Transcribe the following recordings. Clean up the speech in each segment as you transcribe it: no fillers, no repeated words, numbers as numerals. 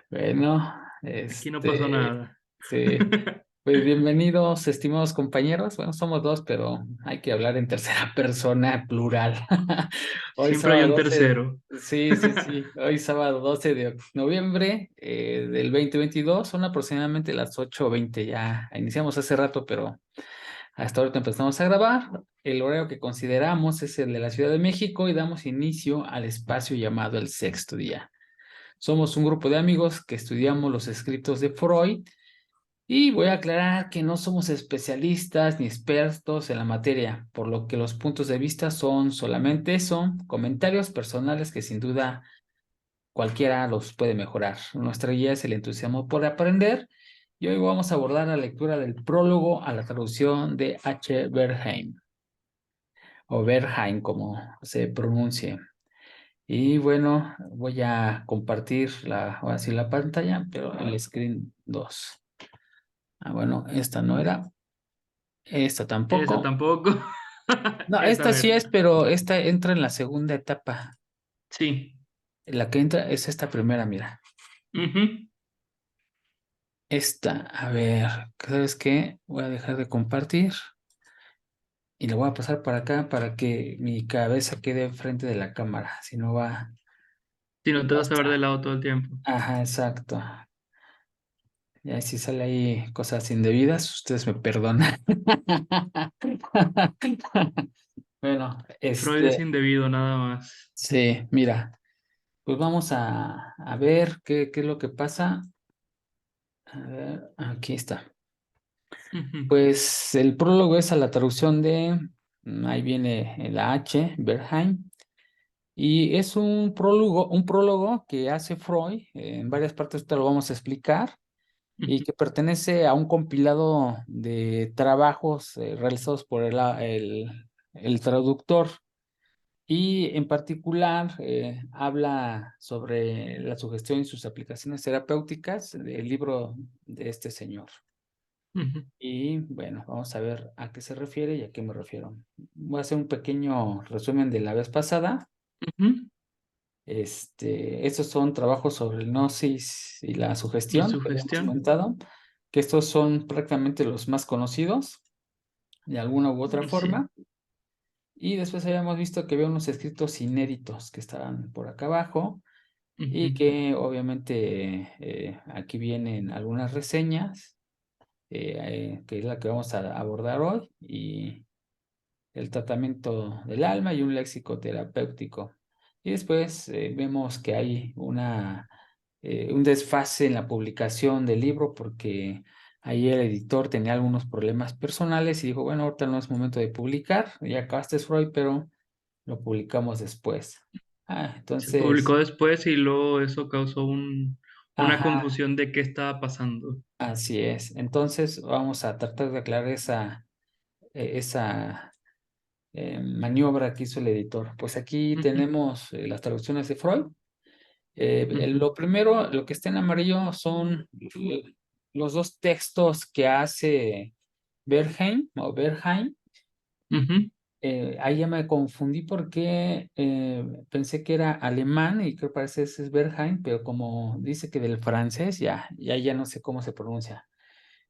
Bueno, Aquí no pasó nada. sí, pues bienvenidos, estimados compañeros. Bueno, somos dos, pero hay que hablar en tercera persona plural. Hoy Siempre hay sábado un 12, tercero. sí, hoy sábado 12 de noviembre del 2022, son aproximadamente las 8:20. Ya iniciamos hace rato, pero hasta ahorita empezamos a grabar. El horario que consideramos es el de la Ciudad de México y damos inicio al espacio llamado el sexto día. Somos un grupo de amigos que estudiamos los escritos de Freud y voy a aclarar que no somos especialistas ni expertos en la materia, por lo que los puntos de vista son solamente eso, comentarios personales que sin duda cualquiera los puede mejorar. Nuestra guía es el entusiasmo por aprender y hoy vamos a abordar la lectura del prólogo a la traducción de H. Bernheim o Bernheim como se pronuncie. Y bueno, voy a compartir ahora sí la pantalla, pero el screen 2. Ah, bueno, esta no era, esta Esa tampoco. tampoco. No, Esa esta sí mera. es, pero esta entra en la segunda etapa. Sí. La que entra es esta primera, mira. Ujú. Esta, a ver, ¿sabes qué? Voy a dejar de compartir y la voy a pasar para acá para que mi cabeza quede enfrente de la cámara, si no va, Si no te va a vas a ver de estar. lado todo el tiempo. Ajá, exacto. Ya si sale ahí cosas indebidas, ustedes me perdonan. Bueno, Freud es indebido, nada más. sí, mira, pues vamos a ver qué es lo que pasa. A ver, aquí está. Ujú. Pues el prólogo es a la traducción de, ahí viene la H, Bernheim, y es un prólogo que hace Freud, en varias partes te lo vamos a explicar, y Ujú. que pertenece a un compilado de trabajos realizados por el traductor. Y en particular habla sobre la sugestión y sus aplicaciones terapéuticas del libro de este señor. Ujú. Y bueno, vamos a ver a qué se refiere y a qué me refiero. Voy a hacer un pequeño resumen de la vez pasada. Ujú. Estos son trabajos sobre el gnosis y la Y sugestión su que habíamos gestión. comentado, que estos son prácticamente los más conocidos de alguna u otra Sí. forma. Y después habíamos visto que había unos escritos inéditos que estaban por acá abajo y Ujú. que obviamente aquí vienen algunas reseñas, que es la que vamos a abordar hoy, y el tratamiento del alma y un léxico terapéutico. Y después vemos que hay un desfase en la publicación del libro porque ahí el editor tenía algunos problemas personales y dijo, bueno, ahorita no es momento de publicar, ya acabaste Freud, pero lo publicamos después. Se publicó Entonces, después y luego eso causó una ajá, confusión de qué estaba pasando. así es. Entonces vamos a tratar de aclarar esa maniobra que hizo el editor. Pues aquí Ujú. tenemos las traducciones de Freud. Ujú. Lo primero, lo que está en amarillo son los dos textos que hace Bernheim. Ujú. Ahí ya me confundí porque pensé que era alemán y creo que parece que ese es Bernheim, pero como dice que del francés, ya no sé cómo se pronuncia.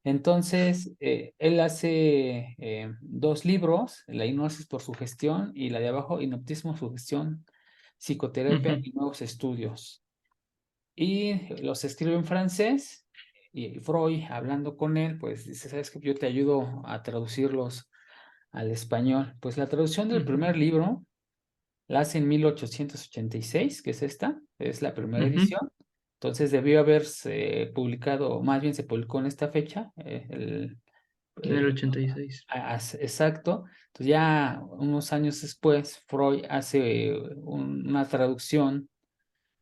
Entonces, él hace dos libros, La hipnosis por sugestión y la de abajo, Hipnotismo, sugestión, psicoterapia Ujú. y nuevos estudios. Y los escribe en francés y Freud, hablando con él, pues dice, ¿sabes qué? Yo te ayudo a traducirlos al español. Pues la traducción del Ujú. primer libro la hace en 1886, que es esta, es la primera Ujú. edición. Entonces debió haberse publicado, más bien se publicó en esta fecha, En el eh, 86. exacto. Entonces ya unos años después, Freud hace una traducción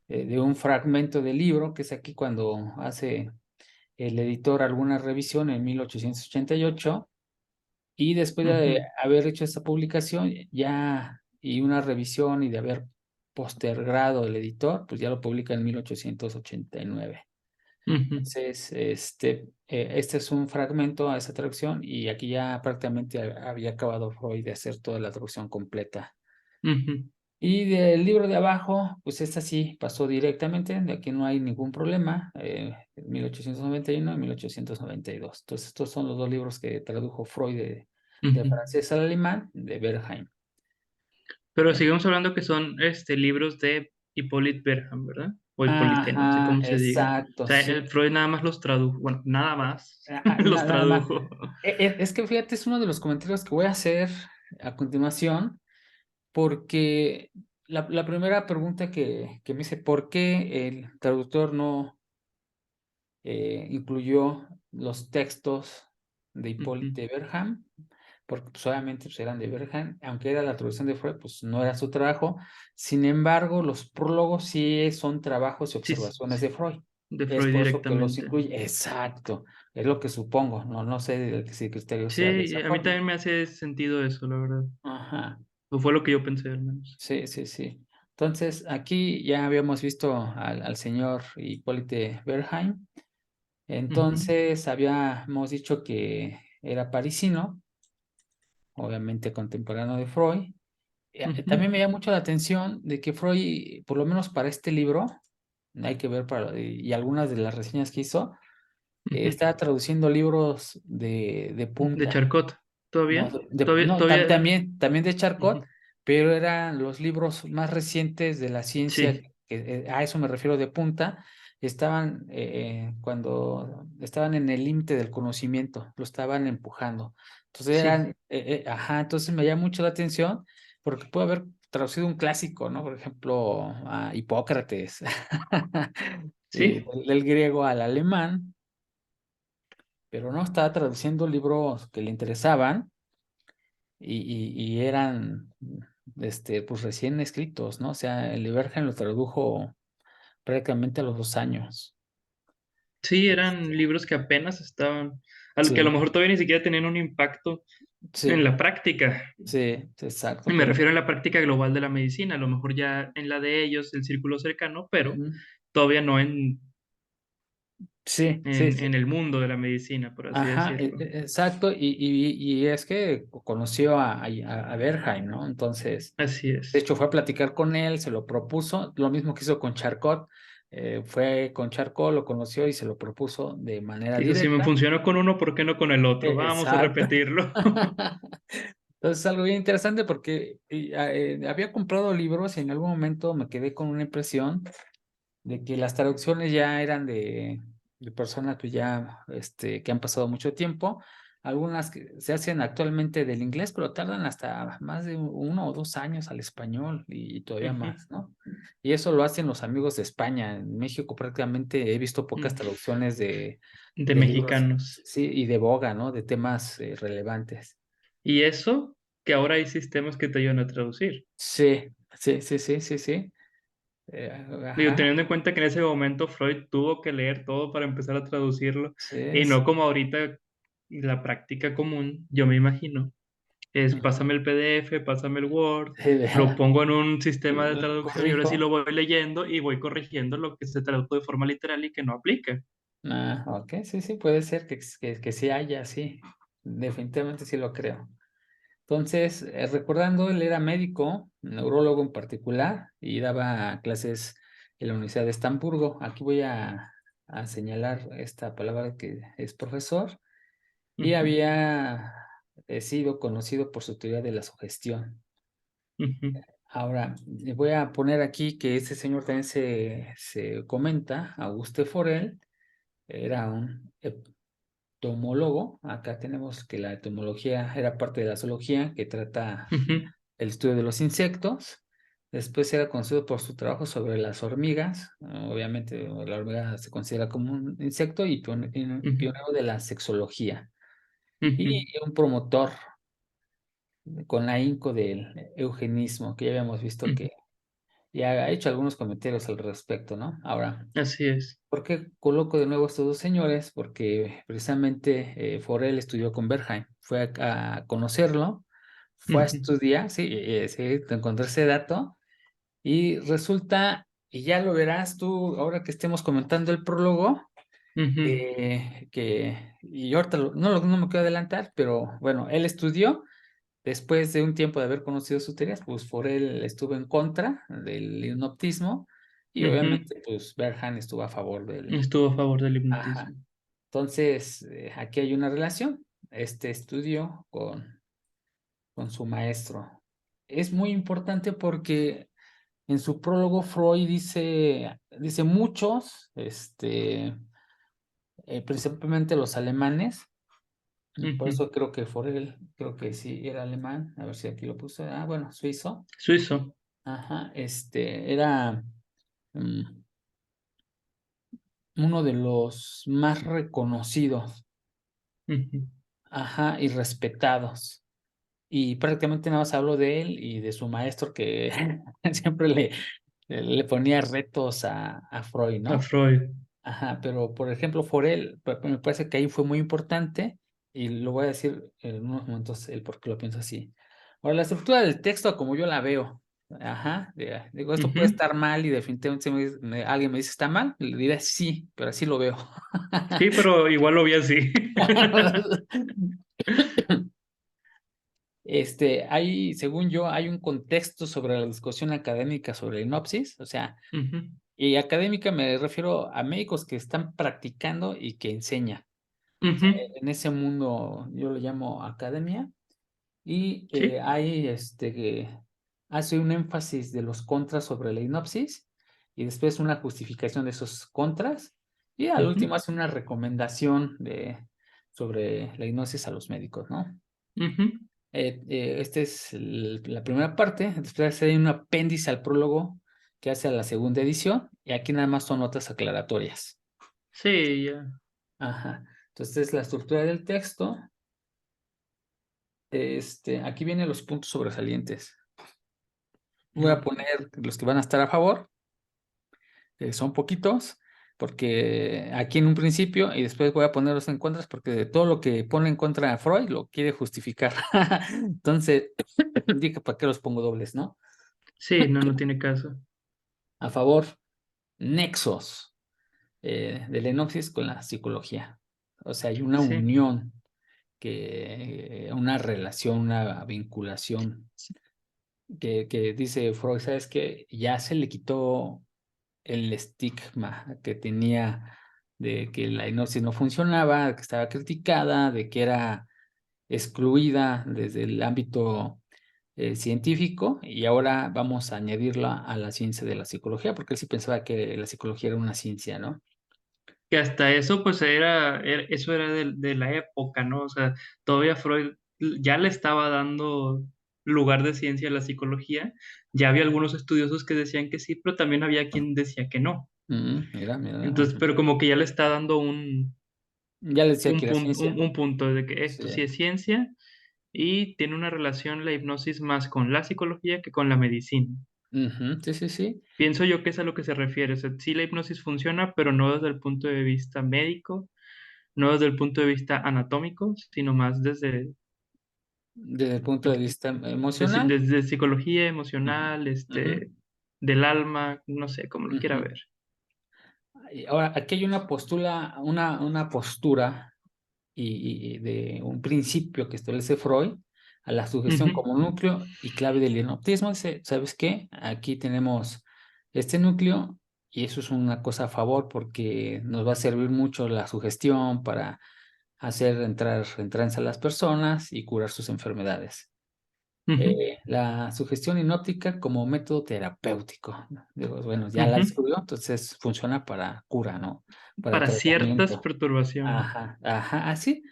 de un fragmento del libro, que es aquí cuando hace el editor alguna revisión en 1888, y después de Ujú. haber hecho esta publicación ya y una revisión y de haber postergado el editor, pues ya lo publica en 1889. Ujú. Entonces, este es un fragmento a esa traducción y aquí ya prácticamente había acabado Freud de hacer toda la traducción completa. Ujú. Y del libro de abajo, pues esta sí pasó directamente, de aquí no hay ningún problema, 1891 y 1892. Entonces, estos son los dos libros que tradujo Freud de Ujú. francés al alemán, de Bernheim. Pero sigamos hablando que son libros de Hippolyte Verham, ¿verdad? O Hippolyte, no sé Ajá, cómo se diga. O exacto, sea, sí. Freud nada más los tradujo. Bueno, nada más los Nada más. tradujo. Es que fíjate, es uno de los comentarios que voy a hacer a continuación, porque la primera pregunta que me hice, ¿por qué el traductor no incluyó los textos de Ujú. Hippolyte Verham? Porque pues, obviamente pues, eran de Verham, aunque era la traducción de Freud, pues no era su trabajo. Sin embargo, los prólogos sí son trabajos y Sí, observaciones sí, de Freud. de Es Freud por eso que los directamente. incluye. Exacto, es lo que supongo. No sé si el criterio sea de Sí, esa a mí forma. también me hace sentido eso, la verdad. Ajá, O fue lo que yo pensé, al menos. sí, sí, sí. Entonces, aquí ya habíamos visto al señor Hippolyte Verheim. Ujú, Entonces, habíamos dicho que era parisino, obviamente contemporáneo de Freud. ujú, También me llama mucho la atención de que Freud, por lo menos para este libro, hay que ver y algunas de las reseñas que hizo, ujú. está traduciendo libros de De punta. Charcot. No, ¿Todavía? ¿Todavía? no, ¿Todavía? también de Charcot, Ujú. pero eran los libros más recientes de la ciencia, Sí, a eso me refiero de punta, estaban cuando estaban en el límite del conocimiento, lo estaban empujando. Entonces sí, ajá, entonces me llama mucho la atención porque puede haber traducido un clásico, ¿no? Por ejemplo, a Hipócrates, sí. del griego al alemán, pero no estaba traduciendo libros que le interesaban y eran pues recién escritos, ¿no? O sea, el Ibergen lo tradujo prácticamente a los 2 años. Sí, eran Este, libros que apenas estaban, que a lo sí, mejor todavía ni siquiera tenían un impacto en sí, la práctica. sí, exacto, Y me pero refiero a la práctica global de la medicina, a lo mejor ya en la de ellos, el círculo cercano, pero ujú, todavía no en, sí, sí, en, sí. en el mundo de la medicina, por así Ajá, decirlo. exacto, y es que conoció a Berghain, ¿no? Entonces, Así de es. hecho, fue a platicar con él, se lo propuso, lo mismo que hizo con Charcot, fue con Charcot, lo conoció y se lo propuso de manera Dijo, si me directa. funcionó con uno, ¿por qué no con el otro? Vamos a Exacto. repetirlo. Entonces es algo bien interesante porque había comprado libros y en algún momento me quedé con una impresión de que las traducciones ya eran de personas que ya que han pasado mucho tiempo. Algunas que se hacen actualmente del inglés, pero tardan hasta más de 1 o 2 años al español y todavía Ujú, más, ¿no? Y eso lo hacen los amigos de España. En México prácticamente he visto pocas mm, traducciones de de libros, mexicanos. sí, y de boga, ¿no? De temas relevantes. Y eso, que ahora hay sistemas que te ayudan a traducir. Sí, sí, sí, sí, sí, sí. Digo, Ajá, teniendo en cuenta que en ese momento Freud tuvo que leer todo para empezar a traducirlo, sí, y no sí. como ahorita la práctica común, yo me imagino, es Ujú. pásame el PDF, pásame el Word, Sí, lo pongo en un sistema de traducción y ahora sí corrijo. lo voy leyendo y voy corrigiendo lo que se tradujo de forma literal y que no aplica. Ah, ok, sí, sí, puede ser que sí haya, sí. Definitivamente sí lo creo. Entonces, recordando, él era médico, neurólogo en particular, y daba clases en la Universidad de Estamburgo. Aquí voy a señalar esta palabra que es profesor, y Ujú, había sido conocido por su teoría de la sugestión. ujú, Ahora, le voy a poner aquí que este señor también se comenta, Auguste Forel, era un entomólogo. Acá tenemos que la entomología era parte de la zoología que trata ujú, el estudio de los insectos. Después era conocido por su trabajo sobre las hormigas. Obviamente la hormiga se considera como un insecto y ujú, pionero de la sexología. Y ujú, un promotor con ahínco del eugenismo, que ya habíamos visto ujú. que ya ha hecho algunos comentarios al respecto, ¿no? Ahora, Así es. ¿por qué coloco de nuevo a estos dos señores? Porque precisamente Forel estudió con Bergheim, fue a conocerlo, fue a Ujú, estudiar, sí, sí, te encontré ese dato, y resulta, y ya lo verás tú ahora que estemos comentando el prólogo, ujú, y ahorita no me quiero adelantar, pero bueno, él estudió después de un tiempo de haber conocido sus teorías, pues Forel estuvo en contra del hipnotismo y Ujú. obviamente pues Berhan estuvo a favor del... Estuvo a favor del Ajá. hipnotismo. Entonces, aquí hay una relación, este estudio con su maestro. Es muy importante porque en su prólogo Freud dice muchos, principalmente los alemanes, por Ujú. eso creo que Forel, creo que sí era alemán, a ver si aquí lo puse, bueno, suizo, Suizo. ajá, era mm, uno de los más reconocidos, Ujú. ajá, y respetados. Y prácticamente nada más hablo de él y de su maestro que siempre le ponía retos a Freud, A ¿no? Freud. Ajá, pero por ejemplo, Forel, me parece que ahí fue muy importante y lo voy a decir en unos momentos el por qué lo pienso así. Ahora, la estructura del texto, como yo la veo, ajá, digo, esto puede Ujú. estar mal y definitivamente si alguien me dice está mal, le diré sí, pero así lo veo. Sí, pero igual lo vi así. Según yo, hay un contexto sobre la discusión académica sobre la hipnosis, o sea, Ujú. y académica me refiero a médicos que están practicando y que enseñan. Ujú. En ese mundo yo lo llamo academia y Sí. que hace un énfasis de los contras sobre la hipnosis y después una justificación de esos contras y al Ujú. último hace una recomendación sobre la hipnosis a los médicos, ¿no? Ujú. Esta es la primera parte, después hay un apéndice al prólogo que hace a la segunda edición y aquí nada más son notas aclaratorias. Sí, ya. Ajá. Entonces, es la estructura del texto. Aquí vienen los puntos sobresalientes. Voy a Ujú. poner los que van a estar a favor, que son poquitos, porque aquí en un principio, y después voy a poner los en contras, porque de todo lo que pone en contra a Freud lo quiere justificar. Entonces, dije, ¿para qué los pongo dobles, no? Sí, no, no tiene caso. A favor, nexos de la hipnosis con la psicología. O sea, hay una Sí. unión, una relación, una vinculación que dice Freud, ¿sabes qué? Ya se le quitó el estigma que tenía de que la hipnosis no funcionaba, de que estaba criticada, de que era excluida desde el ámbito científico y ahora vamos a añadirla a la ciencia de la psicología, porque él sí pensaba que la psicología era una ciencia, ¿no? Que hasta eso, pues eso era de la época, ¿no? O sea, todavía Freud ya le estaba dando lugar de ciencia a la psicología. Ya había algunos estudiosos que decían que sí, pero también había quien decía que no. Mira, mira, Entonces, ajá. pero como que ya le está dando Ya le decía que era ciencia, un ¿no? punto de que Sí. esto sí es ciencia y tiene una relación la hipnosis más con la psicología que con la medicina. Ujú, sí, sí, sí. Pienso yo que es a lo que se refiere. O sea, sí, la hipnosis funciona, pero no desde el punto de vista médico, no desde el punto de vista anatómico, sino más Desde el punto de vista emocional. desde psicología Ujú, emocional, ujú, del alma, no sé, como lo quiera ujú. ver. Y ahora, aquí hay una postura y de un principio que establece Freud a la sugestión Ujú. como núcleo y clave del hipnotismo. Dice, ¿sabes qué? Aquí tenemos este núcleo y eso es una cosa a favor porque nos va a servir mucho la sugestión para hacer entrar en trance a las personas y curar sus enfermedades. Ujú. La sugestión hipnótica como método terapéutico, ¿no? Digo, bueno, ya la Ujú. estudió, entonces funciona para cura, ¿no? Para Para ciertas tratamiento. perturbaciones. Ajá, ajá, así.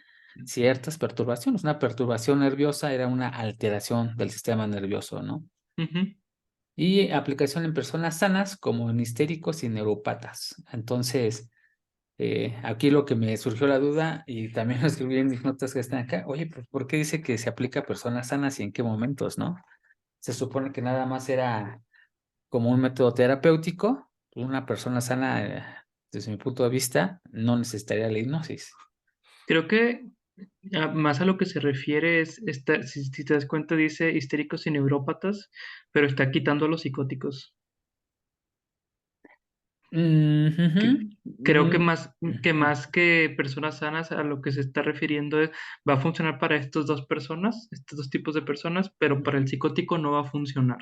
Ciertas perturbaciones. Una perturbación nerviosa era una alteración del sistema nervioso, ¿no? Ujú. Y aplicación en personas sanas como en histéricos y neurópatas. Entonces, aquí lo que me surgió la duda, y también lo escribí en mis notas que están acá, oye, pues, ¿por qué dice que se aplica a personas sanas y en qué momentos, no? Se supone que nada más era como un método terapéutico. Una persona sana, desde mi punto de vista, no necesitaría la hipnosis. Creo que más a lo que se refiere si te das cuenta, dice histéricos y neurópatas, pero está quitando a los psicóticos. Mm, Que, ujú. Creo que Mm, más que personas sanas, a lo que se está refiriendo es, va a funcionar para estas dos personas, estos dos tipos de personas, pero para el psicótico no va a funcionar.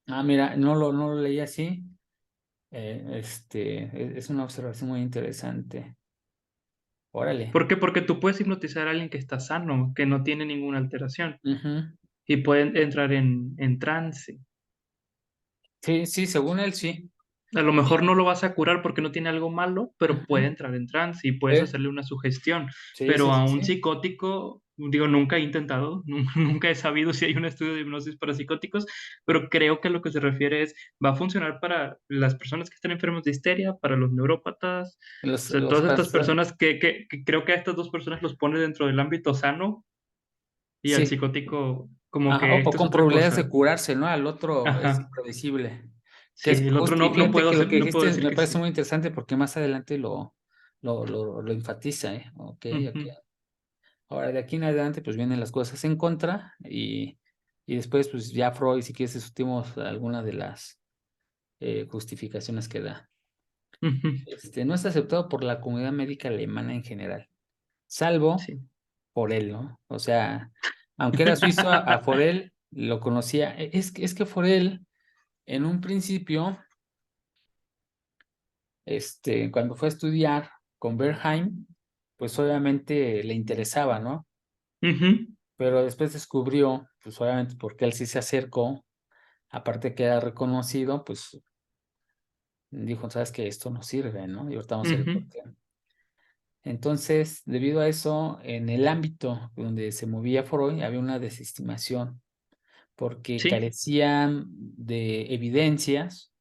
Ah, mira, no lo leí así. Es una observación muy interesante. Órale. ¿Por qué? Porque tú puedes hipnotizar a alguien que está sano, que no tiene ninguna alteración, Ujú. y pueden entrar en trance. Sí, sí, según él, sí. A lo mejor Sí. no lo vas a curar porque no tiene algo malo, pero puede Ujú. entrar en trance y puedes Sí, hacerle una sugestión. sí, Pero sí, a sí, un sí. psicótico, digo, nunca he intentado, nunca he sabido si hay un estudio de hipnosis para psicóticos, pero creo que a lo que se refiere es, va a funcionar para las personas que están enfermos de histeria, para los neurópatas, o sea, Los todas estas trastornos. personas que creo que a estas dos personas los pone dentro del ámbito sano y al Sí. psicótico como Ajá, que o esto es con otra probabilidades de cosa. curarse, ¿no? Al otro es Ajá. impredecible. Que Sí, es el otro justo, y no fíjate puedo que lo hacer, que no puedo dijiste decir me que parece sí. muy interesante porque más adelante lo enfatiza, ¿eh? Ok, ok. Ujú, Ahora, de aquí en adelante, pues vienen las cosas en contra y después, pues ya Freud, si quieres, discutimos algunas de las justificaciones que da. ujú. No es aceptado por la comunidad médica alemana en general, salvo Sí. por él, ¿no? O sea, aunque era suizo, a Forel lo conocía. Es que Forel, en un principio, cuando fue a estudiar con Bernheim, pues obviamente le interesaba, ¿no? Ujú, Pero después descubrió, pues obviamente porque él sí se acercó, aparte que era reconocido, pues dijo, sabes que esto no sirve, ¿no? Y ahorita vamos a ver por ujú. qué. Entonces, debido a eso, en el ámbito donde se movía Freud, había una desestimación, porque Sí, carecían de evidencias,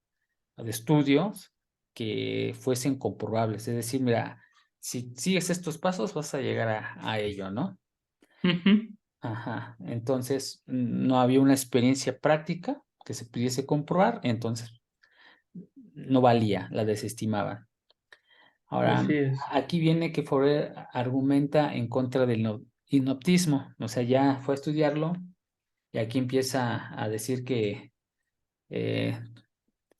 de estudios que fuesen comprobables. Es decir, mira, si sigues estos pasos, vas a llegar a ello, ¿no? ujú, Ajá. Entonces, no había una experiencia práctica que se pudiese comprobar, entonces no valía, la desestimaban. Ahora, así es. aquí viene que Forer argumenta en contra del hipnotismo, o sea, ya fue a estudiarlo y aquí empieza a decir que eh,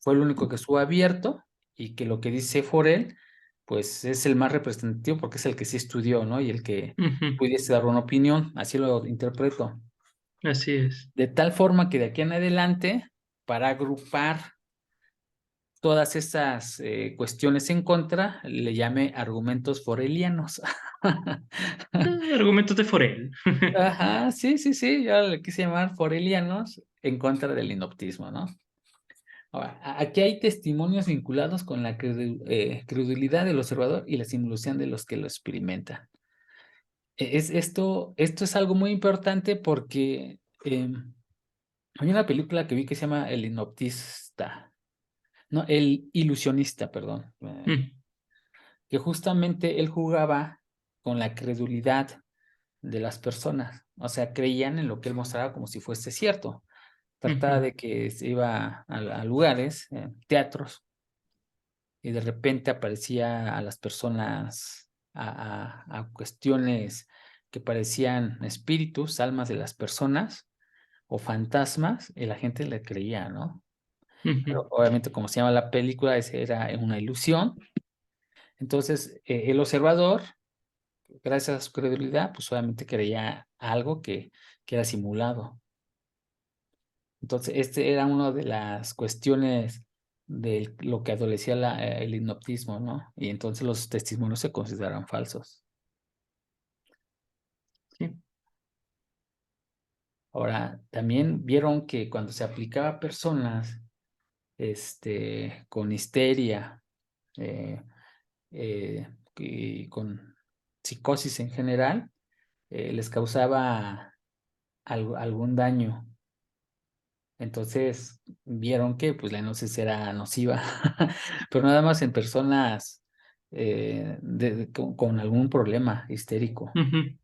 fue el único que estuvo abierto y que lo que dice Forel, pues es el más representativo porque es el que sí estudió, ¿no? Y el que Ujú, pudiese dar una opinión, así lo interpreto. así es. De tal forma que de aquí en adelante, para agrupar todas esas cuestiones en contra, le llame argumentos forelianos. Argumentos de Forel. Ajá, sí, sí, sí, yo le quise llamar forelianos en contra del inoptismo, ¿no? Ahora, aquí hay testimonios vinculados con la credulidad del observador y la simulación de los que lo experimentan. Esto es algo muy importante porque hay una película que vi que se llama El Inoptista, no, El Ilusionista, perdón, Mm, que justamente él jugaba con la credulidad de las personas, o sea, creían en lo que él mostraba como si fuese cierto. Trataba ujú, de que se iba a lugares, teatros, y de repente aparecía a las personas, a cuestiones que parecían espíritus, almas de las personas o fantasmas, y la gente le creía, ¿no? ujú. Pero obviamente, como se llama la película, ese era una ilusión. Entonces, el observador, gracias a su credulidad, pues obviamente creía algo que era simulado. Entonces, este era una de las cuestiones de lo que adolecía el hipnotismo, ¿no? Y entonces los testimonios se consideran falsos. Sí. Ahora, también vieron que cuando se aplicaba a personas, con histeria, eh, y con psicosis en general, les causaba algún daño. Entonces vieron que pues la hipnosis era nociva, pero nada más en personas con algún problema histérico. Ujú.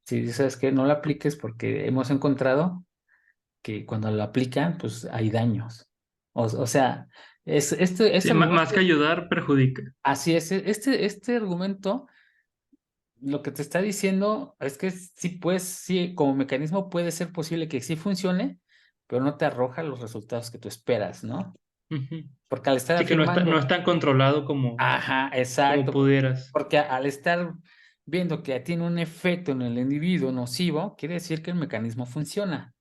Si sabes que no lo apliques porque hemos encontrado que cuando lo aplican, pues hay daños. O sea, este Sí, más argumento, que ayudar, perjudica. así es, este argumento lo que te está diciendo es que sí, pues, sí, como mecanismo puede ser posible que sí funcione, pero no te arroja los resultados que tú esperas, ¿no? Ujú. porque al estar Sí, que no es afirmando, tan controlado como, ajá, como exacto, pudieras. porque al estar viendo que tiene un efecto en el individuo nocivo, quiere decir que el mecanismo funciona.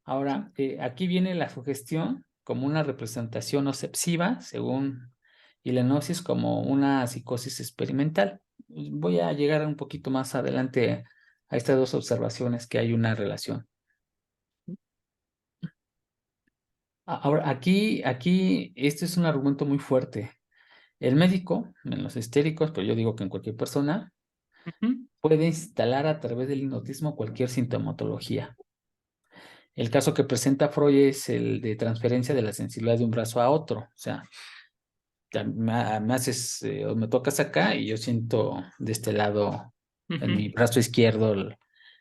Ahora, aquí viene la sugestión como una representación nociva, según y la hipnosis como una psicosis experimental. Voy a llegar un poquito más adelante a estas dos observaciones que hay una relación. Ahora, este es un argumento muy fuerte. El médico, en los histéricos, pero yo digo que en cualquier persona, Ujú, puede instalar a través del hipnotismo cualquier sintomatología. El caso que presenta Freud es el de transferencia de la sensibilidad de un brazo a otro. O sea, me haces o me tocas acá y yo siento de este lado, en mi ujú, brazo izquierdo,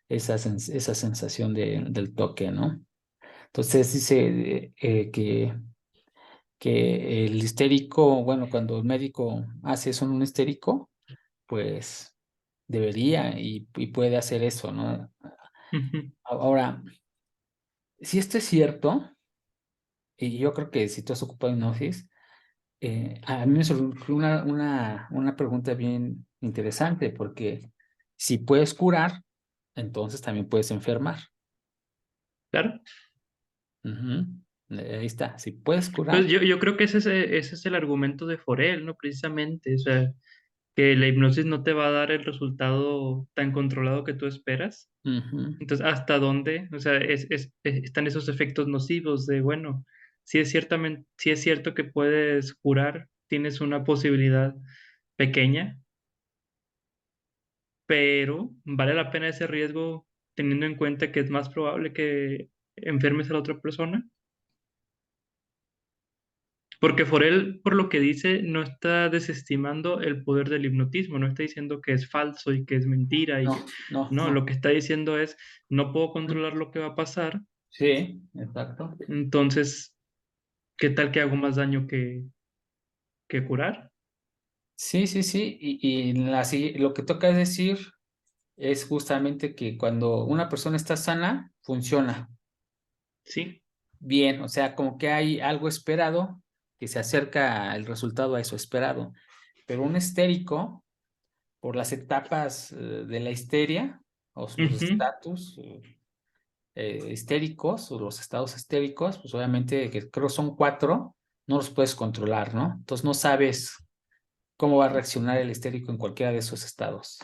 esa sensación del toque, ¿no? Entonces dice que el histérico, bueno, cuando el médico hace eso en un histérico, pues debería y puede hacer eso, ¿no? ujú. Ahora, si esto es cierto, y yo creo que si tú has ocupado hipnosis, a mí me surgió una pregunta bien interesante, porque si puedes curar, entonces también puedes enfermar. Claro. Ujú. Ahí está, si puedes Pues curar. yo creo que ese es el argumento de Forel, ¿no? Precisamente, o sea, que la hipnosis no te va a dar el resultado tan controlado que tú esperas. Ujú, Entonces, ¿hasta dónde? O sea, están esos efectos nocivos de, bueno, si es cierto que puedes curar, tienes una posibilidad pequeña, pero vale la pena ese riesgo teniendo en cuenta que es más probable que enfermes a la otra persona. Porque Forel, por lo que dice, no está desestimando el poder del hipnotismo, no está diciendo que es falso y que es mentira y que no, no, no, no. lo que está diciendo es no puedo controlar lo que va a pasar, Sí, exacto. entonces, ¿qué tal que hago más daño que curar? Sí, sí, sí. Lo que toca decir es justamente que cuando una persona está sana, funciona Sí. bien. O sea, como que hay algo esperado que se acerca el resultado a eso esperado. Pero un histérico, por las etapas de la histeria, o los Ujú. estatus histéricos, o los estados histéricos, pues obviamente que creo son cuatro, no los puedes controlar, ¿no? Entonces no sabes cómo va a reaccionar el histérico en cualquiera de esos estados.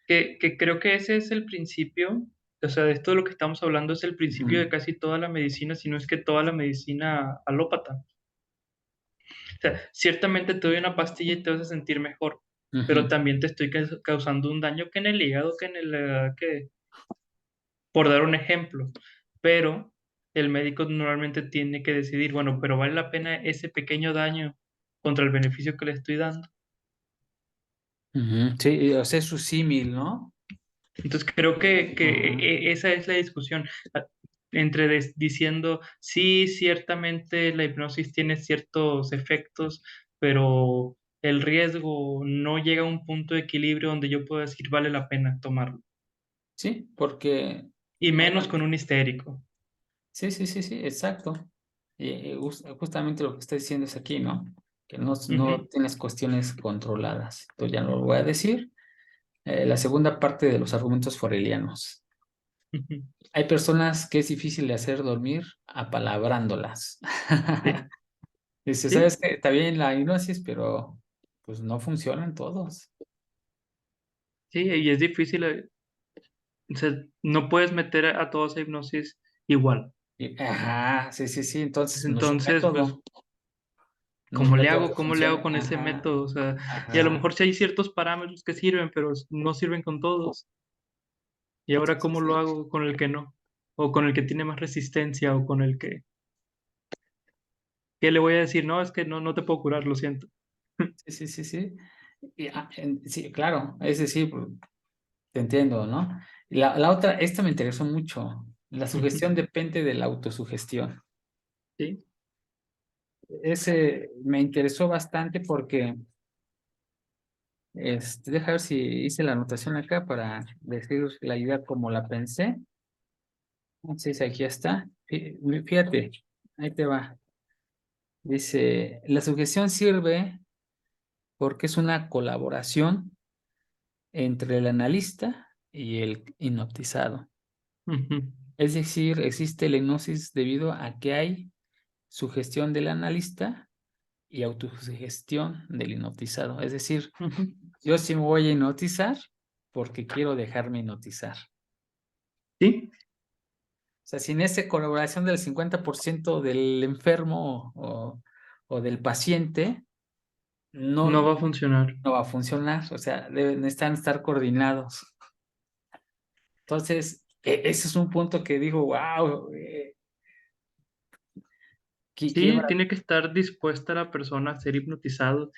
Que creo que ese es el principio, o sea, de esto de lo que estamos hablando es el principio de Ujú, casi toda la medicina, si no es que toda la medicina alópata. O sea, ciertamente te doy una pastilla y te vas a sentir mejor, pero ujú, también te estoy causando un daño que en el hígado, por dar un ejemplo. Pero el médico normalmente tiene que decidir, bueno, pero vale la pena ese pequeño daño contra el beneficio que le estoy dando. ujú. Sí, o sea, es su símil, ¿no? Entonces creo Ajá. esa es la discusión entre diciendo, sí, ciertamente la hipnosis tiene ciertos efectos, pero el riesgo no llega a un punto de equilibrio donde yo pueda decir vale la pena tomarlo. Sí, porque, Y menos bueno, con un histérico. sí, sí, sí, sí, exacto. Justamente lo que está diciendo es aquí, ¿no? Que no Ujú, tienes cuestiones controladas. Entonces ya no lo voy a decir. La segunda parte de los argumentos forelianos. ujú. Hay personas que es difícil de hacer dormir apalabrándolas. Sí, Dice, sí, ¿sabes qué? Está bien la hipnosis, pero pues no funcionan todos. sí, y es difícil, o sea, no puedes meter a todos a hipnosis igual. Ajá, sí, sí, sí. Entonces no es un Entonces, pues método. No es un método que ¿cómo le hago funcione. con ese Ajá, método? O sea, y a lo ajá. mejor sí hay ciertos parámetros que sirven, pero no sirven con todos. ¿Y Sí, ahora sí, cómo lo sí. hago con el que no? O con el que tiene más resistencia, o con el que le voy a decir, no, es que no te puedo curar, lo siento. Sí, sí, sí, sí. Sí, claro, es decir, te entiendo, ¿no? La otra, esta me interesó mucho. La Ujú, sugestión depende de la autosugestión. sí, Ese me interesó bastante porque, deja ver si hice la anotación acá para decir la idea como la pensé. Entonces, aquí está. Fíjate, ahí te va. Dice, la sugestión sirve porque es una colaboración entre el analista y el hipnotizado. Ujú, Es decir, existe la hipnosis debido a que hay sugestión del analista y autosugestión del hipnotizado. Es decir, ujú. yo sí me voy a hipnotizar porque quiero dejarme hipnotizar. Sí, O sea, sin esa colaboración del 50% del enfermo o del paciente, no no, va a funcionar. no va a funcionar. O sea, necesitan estar coordinados. Entonces, ese es un punto que digo, wow, Sí, tiene que estar dispuesta la persona a ser hipnotizado.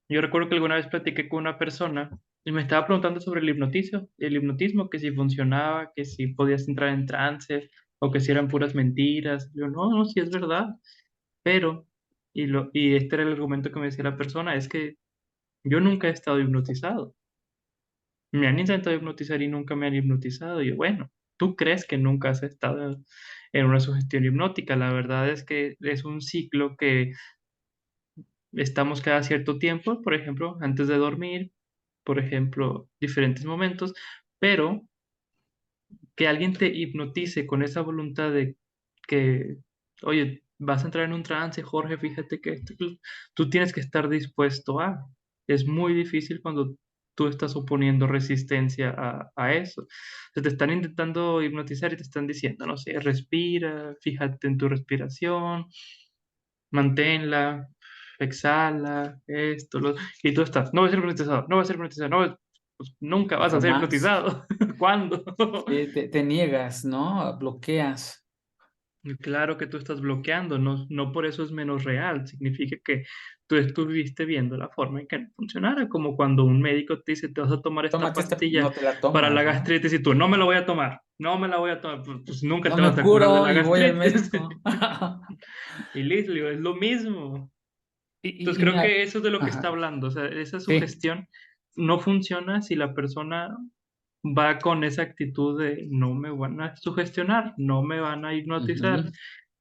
Yo recuerdo que alguna vez platiqué con una persona y me estaba preguntando sobre el hipnotismo, que si funcionaba, que si podías entrar en trance o que si eran puras mentiras. Yo, no, no, sí es verdad, pero, y este era el argumento que me decía la persona, es que yo nunca he estado hipnotizado. Me han intentado hipnotizar y nunca me han hipnotizado. Y yo, bueno, tú crees que nunca has estado en una sugestión hipnótica. La verdad es que es un ciclo que estamos cada cierto tiempo, por ejemplo, antes de dormir, por ejemplo, diferentes momentos, pero que alguien te hipnotice con esa voluntad de que, oye, vas a entrar en un trance, Jorge, fíjate que tú tienes que estar dispuesto a. Es muy difícil cuando tú estás oponiendo resistencia a eso. O sea, te están intentando hipnotizar y te están diciendo, no sé, respira, fíjate en tu respiración, manténla, exhala, y tú estás, no voy a ser hipnotizado, no voy a ser hipnotizado, pues nunca y vas a ser jamás hipnotizado. ¿Cuándo? te niegas, ¿no? Bloqueas. Claro que tú estás bloqueando, no, no por eso es menos real, significa que tú estuviste viendo la forma en que no funcionara, como cuando un médico te dice, te vas a tomar esta Tómate esta, pastilla no te la para la tomas, ¿no? gastritis y tú, no me la voy a tomar, no me la voy a tomar, pues nunca No te vas me a curar de curo la y voy al gastritis. médico. Y listo, es lo mismo. Y, Entonces y creo mira, que eso es de lo que está ajá, hablando, o sea, esa sí. sugestión no funciona si la persona va con esa actitud de no me van a sugestionar, no me van a hipnotizar. Ujú.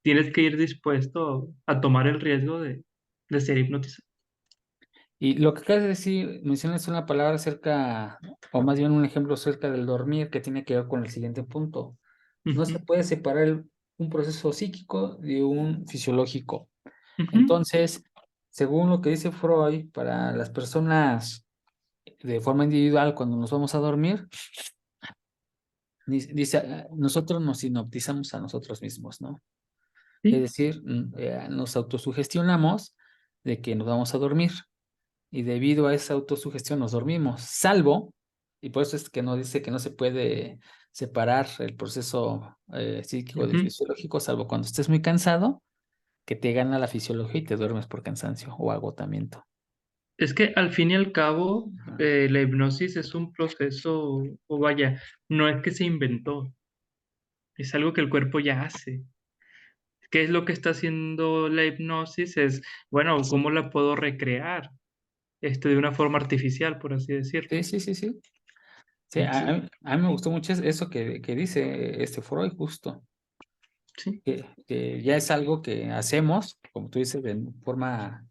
Tienes que ir dispuesto a tomar el riesgo de ser hipnotizado. Y lo que acabas de decir, mencionas una palabra acerca, o más bien un ejemplo acerca del dormir que tiene que ver con el siguiente punto. No se Ujú, puede separar un proceso psíquico de un fisiológico. ujú, Entonces, según lo que dice Freud, para las personas de forma individual, cuando nos vamos a dormir, dice, nosotros nos hipnotizamos a nosotros mismos, ¿no? Es sí, decir, nos autosugestionamos de que nos vamos a dormir y debido a esa autosugestión nos dormimos, salvo, y por eso es que no dice que no se puede separar el proceso psíquico del ujú. fisiológico, salvo cuando estés muy cansado, que te gana la fisiología y te duermes por cansancio o agotamiento. Es que al fin y al cabo, Ajá. la hipnosis es un proceso, o vaya, no es que se inventó, es algo que el cuerpo ya hace. ¿Qué es lo que está haciendo la hipnosis? Es, bueno, ¿cómo la puedo recrear? De una forma artificial, por así decirlo. Sí, sí, sí, sí. Sí, Entonces, a mí me gustó mucho eso que dice este Freud justo, sí, que ya es algo que hacemos, como tú dices, de forma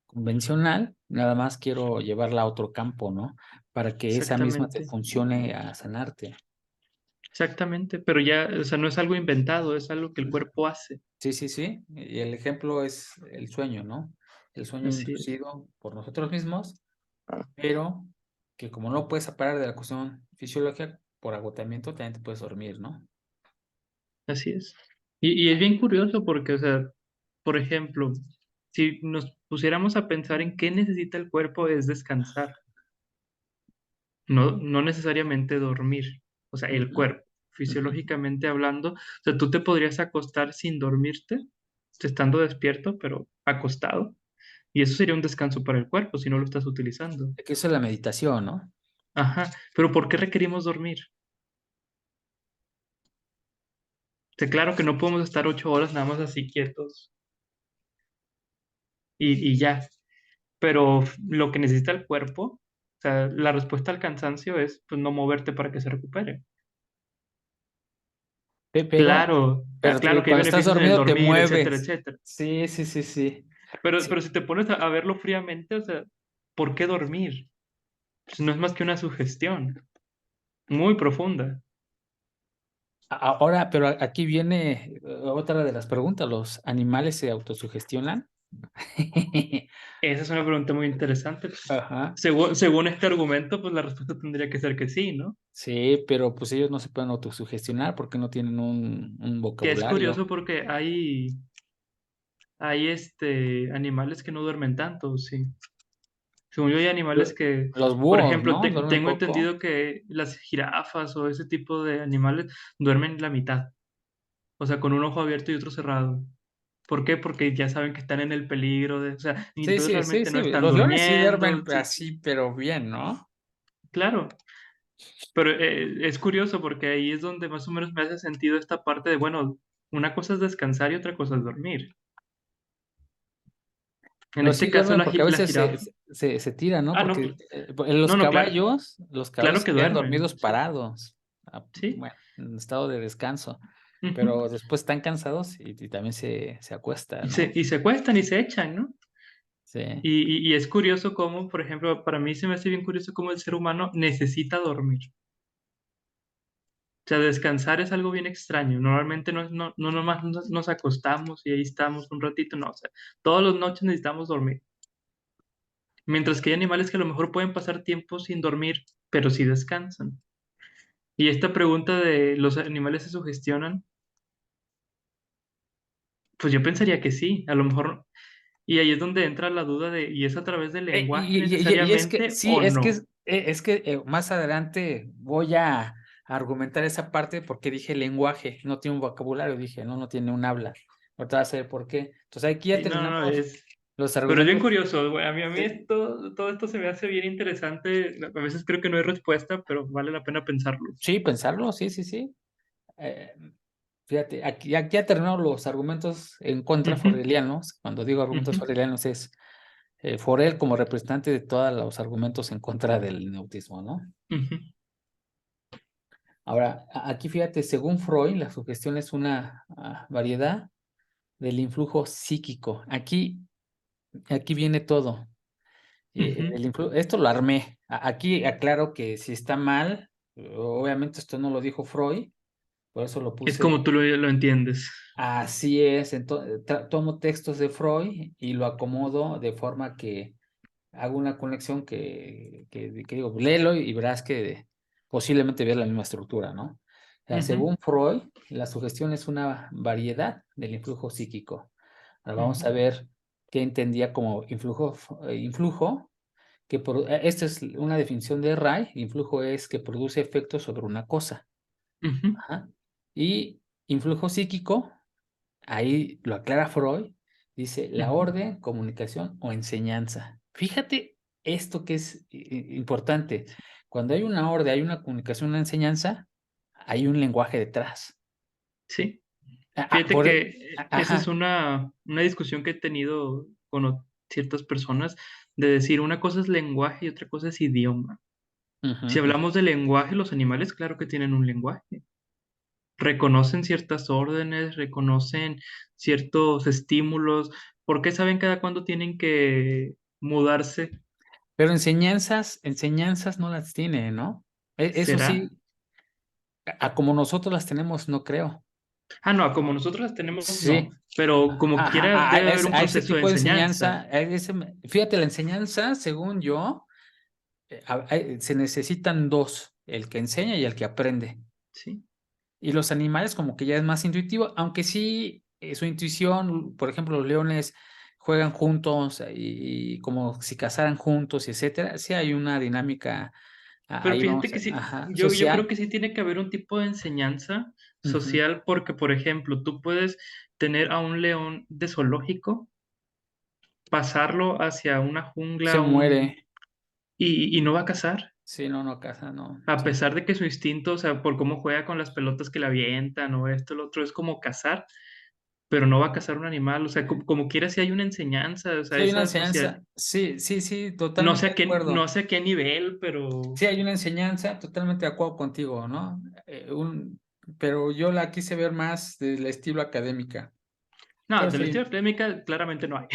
convencional, nada más quiero llevarla a otro campo, ¿no? Para que esa misma te exactamente, funcione a sanarte. exactamente, pero ya, o sea, no es algo inventado, es algo que el cuerpo hace. Sí, sí, sí. Y el ejemplo es el sueño, ¿no? El sueño Así es, inducido por nosotros mismos, pero que como no puedes separar de la cuestión fisiológica por agotamiento, también te puedes dormir, ¿no? así es. Y es bien curioso porque, o sea, por ejemplo, si nos pusiéramos a pensar en qué necesita el cuerpo es descansar, no, no necesariamente dormir, o sea, el Ujú, cuerpo, ujú. fisiológicamente hablando, o sea, tú te podrías acostar sin dormirte, estando despierto, pero acostado, y eso sería un descanso para el cuerpo si no lo estás utilizando. Que eso es la meditación, ¿no? Ajá, pero ¿por qué requerimos dormir? O sea, claro que no podemos estar 8 horas nada más así quietos y ya, pero lo que necesita el cuerpo, o sea, la respuesta al cansancio es pues no moverte para que se recupere. Pe- Pero, Claro, pero claro que hay cuando estás beneficios en el dormido te dormir, etcétera, mueves. etcétera. Sí, sí, sí, sí. Sí. Pero si te pones a verlo fríamente, o sea, ¿por qué dormir? Pues no es más que una sugestión muy profunda. Ahora, pero aquí viene otra de las preguntas, ¿los animales se autosugestionan? Esa es una pregunta muy interesante. Pues, Ajá. según este argumento, pues la respuesta tendría que ser que sí, ¿no? Sí, pero pues ellos no se pueden autosugestionar porque no tienen un Que es vocabulario. curioso porque hay animales que no duermen tanto, sí. Según yo, hay animales Lo- que, Los por búhos, ejemplo, ¿no? Duermen tengo poco. entendido que las jirafas o ese tipo de animales duermen la mitad, o sea, con un ojo abierto y otro cerrado. ¿Por qué? Porque ya saben que están en el peligro o sea, y Sí, entonces sí, sí, realmente no sí. están Los leones sí durmiendo, duermen sí, así, pero bien, ¿no? claro. Pero es curioso porque ahí es donde más o menos me hace sentido esta parte de, bueno, una cosa es descansar y otra cosa es dormir. En Pero este sí caso, duermen porque a la veces jirafa. se tiran, ¿no? Ah, no, Porque en no, no, claro, los caballos claro se que quedan duermen, dormidos sí, parados, sí. bueno, en estado de descanso, Ujú. pero después están cansados y también se acuestan, ¿no? Y se acuestan y se echan, ¿no? Sí. Y es curioso cómo, por ejemplo, para mí se me hace bien curioso cómo el ser humano necesita dormir. O sea, descansar es algo bien extraño. Normalmente no nomás nos acostamos y ahí estamos un ratito, no. O sea, todas las noches necesitamos dormir. Mientras que hay animales que a lo mejor pueden pasar tiempo sin dormir, pero sí descansan. Y esta pregunta de los animales se sugestionan, pues yo pensaría que sí, a lo mejor. Y ahí es donde entra la duda de, ¿y es a través del lenguaje Y es que, necesariamente sí, o no? es que más adelante voy a argumentar esa parte porque dije lenguaje, no tiene un vocabulario, dije, no, no tiene un habla. Ahorita vas a ver por qué. Entonces aquí ya Sí, no, no, terminamos los pero es bien argumentos. curioso, güey. A mí Sí, todo esto se me hace bien interesante. A veces creo que no hay respuesta, pero vale la pena pensarlo. sí, pensarlo, sí, sí, sí. Eh, Fíjate, aquí ya terminamos los argumentos en contra Ujú, forelianos. Cuando digo argumentos ujú, forelianos es Forel como representante de todos los argumentos en contra del neutismo, ¿no? ujú, Ahora, aquí fíjate, según Freud, la sugestión es una variedad del influjo psíquico. Aquí viene todo. ujú. Esto lo armé. Aquí aclaro que si está mal, obviamente esto no lo dijo Freud, por eso lo Es puse. como tú lo entiendes. Así es, entonces tomo textos de Freud y lo acomodo de forma que hago una conexión que digo, léelo y verás que posiblemente veas la misma estructura, ¿no? O sea, Ujú, según Freud, la sugestión es una variedad del influjo psíquico. Ahora vamos ujú, a ver qué entendía como influjo, esta es una definición de Ray, influjo es que produce efectos sobre una cosa. ujú, Ajá. Y influjo psíquico, ahí lo aclara Freud, dice la ujú. orden, comunicación o enseñanza. Fíjate esto que es importante. Cuando hay una orden, hay una comunicación, una enseñanza, hay un lenguaje detrás. Sí. Fíjate Por, que esa es ajá. una discusión que he tenido con ciertas personas de decir una cosa es lenguaje y otra cosa es idioma. Ujú, Si ujú. hablamos de lenguaje, los animales, claro que tienen un lenguaje. Reconocen ciertas órdenes, reconocen ciertos estímulos, porque saben cada cuándo tienen que mudarse. Pero enseñanzas no las tiene, ¿no? Eso ¿Será? sí, a como nosotros las tenemos, no creo. Ah, no, como nosotros las tenemos, no, Sí. pero como Ajá, quiera debe haber un a ese proceso de tipo de enseñanza, enseñanza, fíjate, la enseñanza, según yo, se necesitan dos, el que enseña y el que aprende. ¿sí? Y los animales como que ya es más intuitivo, aunque sí, su intuición, por ejemplo, los leones juegan juntos y, como si cazaran juntos, y etcétera. Sí hay una dinámica, Pero ahí fíjate vamos, que sí, ajá, yo creo social. que sí tiene que haber un tipo de enseñanza Ujú. social porque, por ejemplo, tú puedes tener a un león de zoológico, pasarlo hacia una Se jungla muere. y no va a cazar. Sí, no, no caza, no. A Sí. pesar de que su instinto, o sea, por cómo juega con las pelotas que le avientan o esto, lo otro, es como cazar, pero no va a cazar un animal, o sea, como quiera si hay una enseñanza, o sea, Sí hay una esa social, enseñanza. Sí, sí, sí, no totalmente sé de acuerdo. no sé a qué nivel, pero Sí hay una enseñanza, totalmente de acuerdo contigo, ¿no? Pero yo la quise ver más del estilo académica. No, Pero de la sí, historia epidémica claramente no hay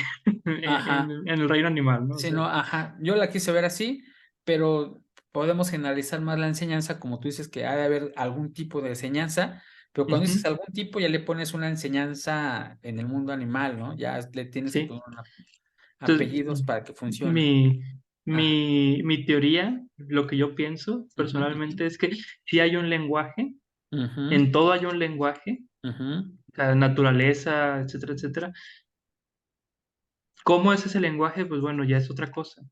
ajá. en el reino animal, ¿no? O Sí, sea, no, ajá, yo la quise ver así, pero podemos generalizar más la enseñanza, como tú dices, que ha de haber algún tipo de enseñanza, pero cuando dices ujú, algún tipo ya le pones una enseñanza en el mundo animal, ¿no? Ya le tienes que sí. poner Entonces, apellidos para que funcione. mi, Ajá. mi teoría, lo que yo pienso Ujú, ujú, personalmente es que si hay un lenguaje, ujú, en todo hay un lenguaje, ujú. la naturaleza, etcétera, etcétera. ¿Cómo es ese lenguaje? Pues bueno, ya es otra cosa.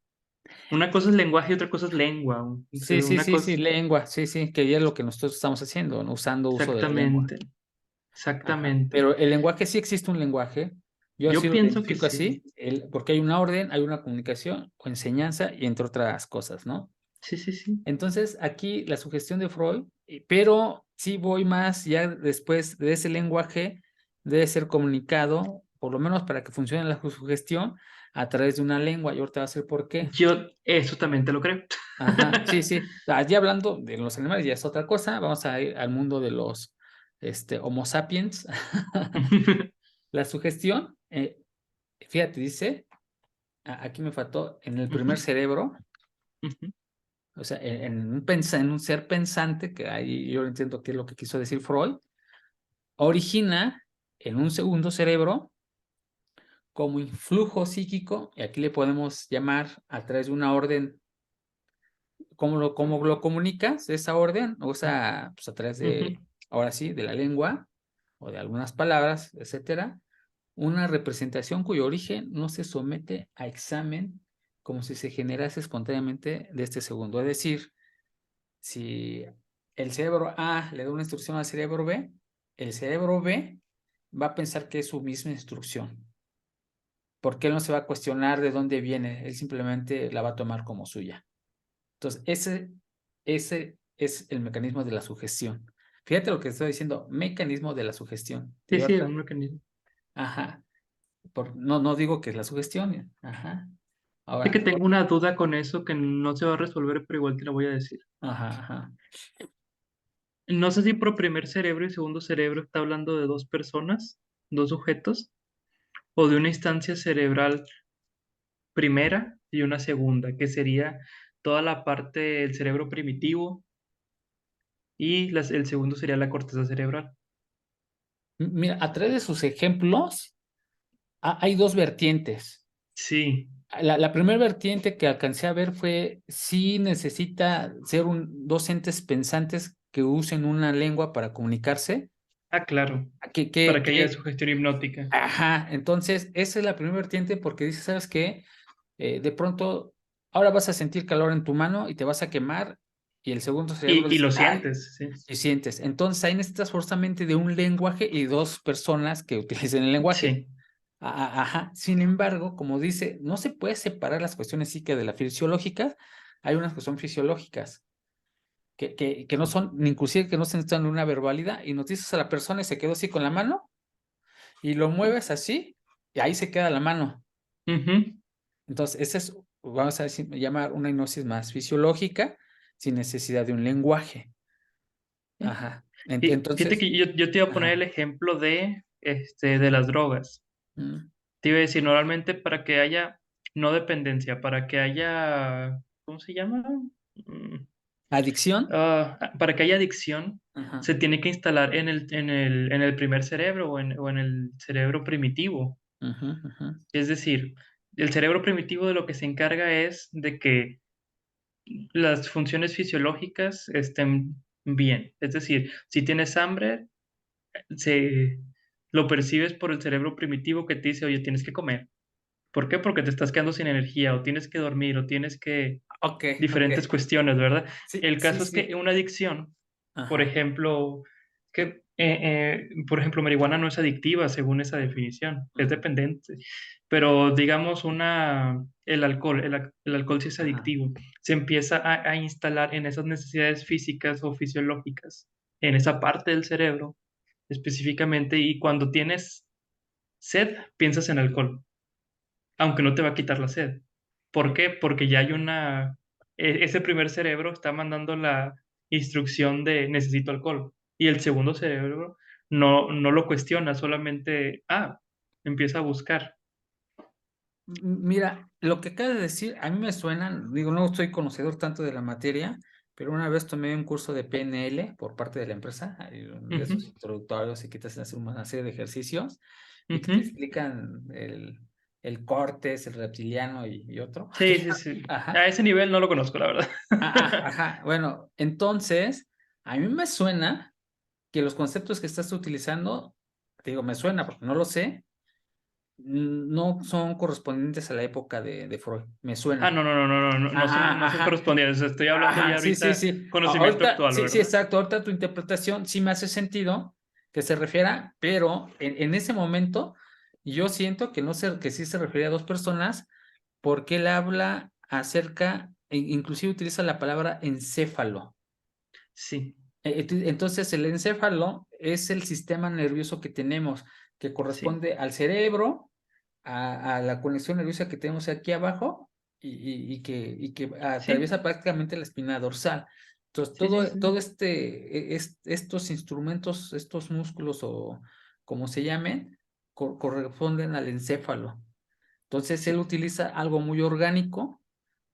Una cosa es lenguaje y otra cosa es lengua. Sí, sí, Una sí, sí, cosa, lengua, sí, sí, que ya es lo que nosotros estamos haciendo, ¿no? Usando uso de la lengua. exactamente, Ajá. exactamente. Pero el lenguaje sí existe un lenguaje. Yo así Yo lo pienso que identifico sí. así, porque hay una orden, hay una comunicación o enseñanza y entre otras cosas, ¿no? Sí, sí, sí. Entonces, aquí la sugestión de Freud, pero sí voy más ya después de ese lenguaje, debe ser comunicado, por lo menos para que funcione la sugestión, a través de una lengua. Y ahorita va a ser por qué. Yo eso también te lo creo. Ajá, sí, sí. Ya hablando de los animales, ya es otra cosa. Vamos a ir al mundo de los Homo sapiens. La sugestión, fíjate, dice, aquí me faltó, en el Ujú, primer cerebro, ujú. o sea, en un ser pensante, que ahí yo entiendo qué es lo que quiso decir Freud, origina en un segundo cerebro como influjo psíquico, y aquí le podemos llamar a través de una orden. ¿Cómo lo comunicas, esa orden? O sea, pues a través Ujú. de, ahora sí, de la lengua o de algunas palabras, etcétera, una representación cuyo origen no se somete a examen como si se generase espontáneamente de este segundo. Es decir, si el cerebro A le da una instrucción al cerebro B, el cerebro B va a pensar que es su misma instrucción, porque él no se va a cuestionar de dónde viene, él simplemente la va a tomar como suya. Entonces, ese es el mecanismo de la sugestión. Fíjate lo que estoy diciendo, mecanismo de la sugestión. Sí, Y sí, es ahorita, un mecanismo. ajá, no digo que es la sugestión, ajá. Es que Ahora, tengo una duda con eso que no se va a resolver, pero igual te la voy a decir. ajá, ajá. No sé si por primer cerebro y segundo cerebro está hablando de dos personas, dos sujetos, o de una instancia cerebral primera y una segunda, que sería toda la parte del cerebro primitivo y el segundo sería la corteza cerebral. Mira, a través de sus ejemplos, hay dos vertientes. Sí, La primera vertiente que alcancé a ver fue si necesita ser dos entes pensantes que usen una lengua para comunicarse. ah, claro, Que, que, para que haya que, sugestión hipnótica. ajá, entonces esa es la primera vertiente porque dice, ¿sabes qué? De pronto, ahora vas a sentir calor en tu mano y te vas a quemar y el segundo cerebro Y dice, lo ay, sientes, sí. y sientes. Entonces ahí necesitas forzosamente de un lenguaje y dos personas que utilicen el lenguaje. Sí, Ajá. Sin embargo, como dice, no se puede separar las cuestiones psíquicas de las fisiológicas. Hay unas que son fisiológicas, que no son, ni inclusive que no se necesitan una verbalidad, y noticias a la persona y se quedó así con la mano, y lo mueves así, y ahí se queda la mano. ujú. Entonces, esa es, vamos a decir, llamar una hipnosis más fisiológica, sin necesidad de un lenguaje. Sí. Ajá. Y fíjate Entonces, que yo te iba a poner el ajá. ejemplo de las drogas. Mm. Te iba a decir, normalmente para que haya, no dependencia, para que haya, ¿cómo se llama? Mm, Adicción. para que haya adicción, Ajá. se tiene que instalar en el primer cerebro o en el cerebro primitivo. Ujú, ujú. Es decir, el cerebro primitivo de lo que se encarga es de que las funciones fisiológicas estén bien. Es decir, si tienes hambre, se, lo percibes por el cerebro primitivo que te dice, oye, tienes que comer. ¿Por qué? Porque te estás quedando sin energía, o tienes que dormir, o tienes que Ok, ok. diferentes cuestiones, ¿verdad? Sí, El sí, caso es que sí. una adicción, por Ajá. ejemplo, por ejemplo, marihuana no es adictiva según esa definición, es Ujú. dependiente. Pero digamos el alcohol, el alcohol sí es Ajá. adictivo. Se empieza a instalar en esas necesidades físicas o fisiológicas, en esa parte del cerebro específicamente, y cuando tienes sed, piensas en alcohol, aunque no te va a quitar la sed. ¿Por qué? Porque ya hay ese primer cerebro está mandando la instrucción de necesito alcohol y el segundo cerebro no lo cuestiona, solamente, empieza a buscar. Mira, lo que acabas de decir, a mí me suena, digo, no soy conocedor tanto de la materia, pero una vez tomé un curso de PNL por parte de la empresa, de Ujú, esos introductorios y que te hacen hacer una serie de ejercicios y que te ujú. explican el córtex, el reptiliano y otro. Sí, sí, sí. Ajá. A ese nivel no lo conozco, la verdad. Ajá. Bueno, entonces, a mí me suena que los conceptos que estás utilizando, te digo, me suena porque no lo sé, no son correspondientes a la época de Freud, me Ah, suena. no, no, no, no, no, no son Ajá. correspondientes. Estoy hablando ya Ajá, sí, sí, ahorita sí. conocimiento Ahorita, actual, sí, sí, ¿verdad? exacto. Ahorita tu interpretación sí me hace sentido que se refiera, pero en ese momento yo siento que no sé, que sí se refería a dos personas, porque él habla acerca, inclusive utiliza la palabra encéfalo. Sí, Entonces, el encéfalo es el sistema nervioso que tenemos, que sí, corresponde al cerebro, a la conexión nerviosa que tenemos aquí abajo y que sí, atraviesa prácticamente la espina dorsal. Entonces, sí, sí, todo sí. estos instrumentos, estos músculos o como se llamen, corresponden al encéfalo. Entonces, él Sí, utiliza algo muy orgánico,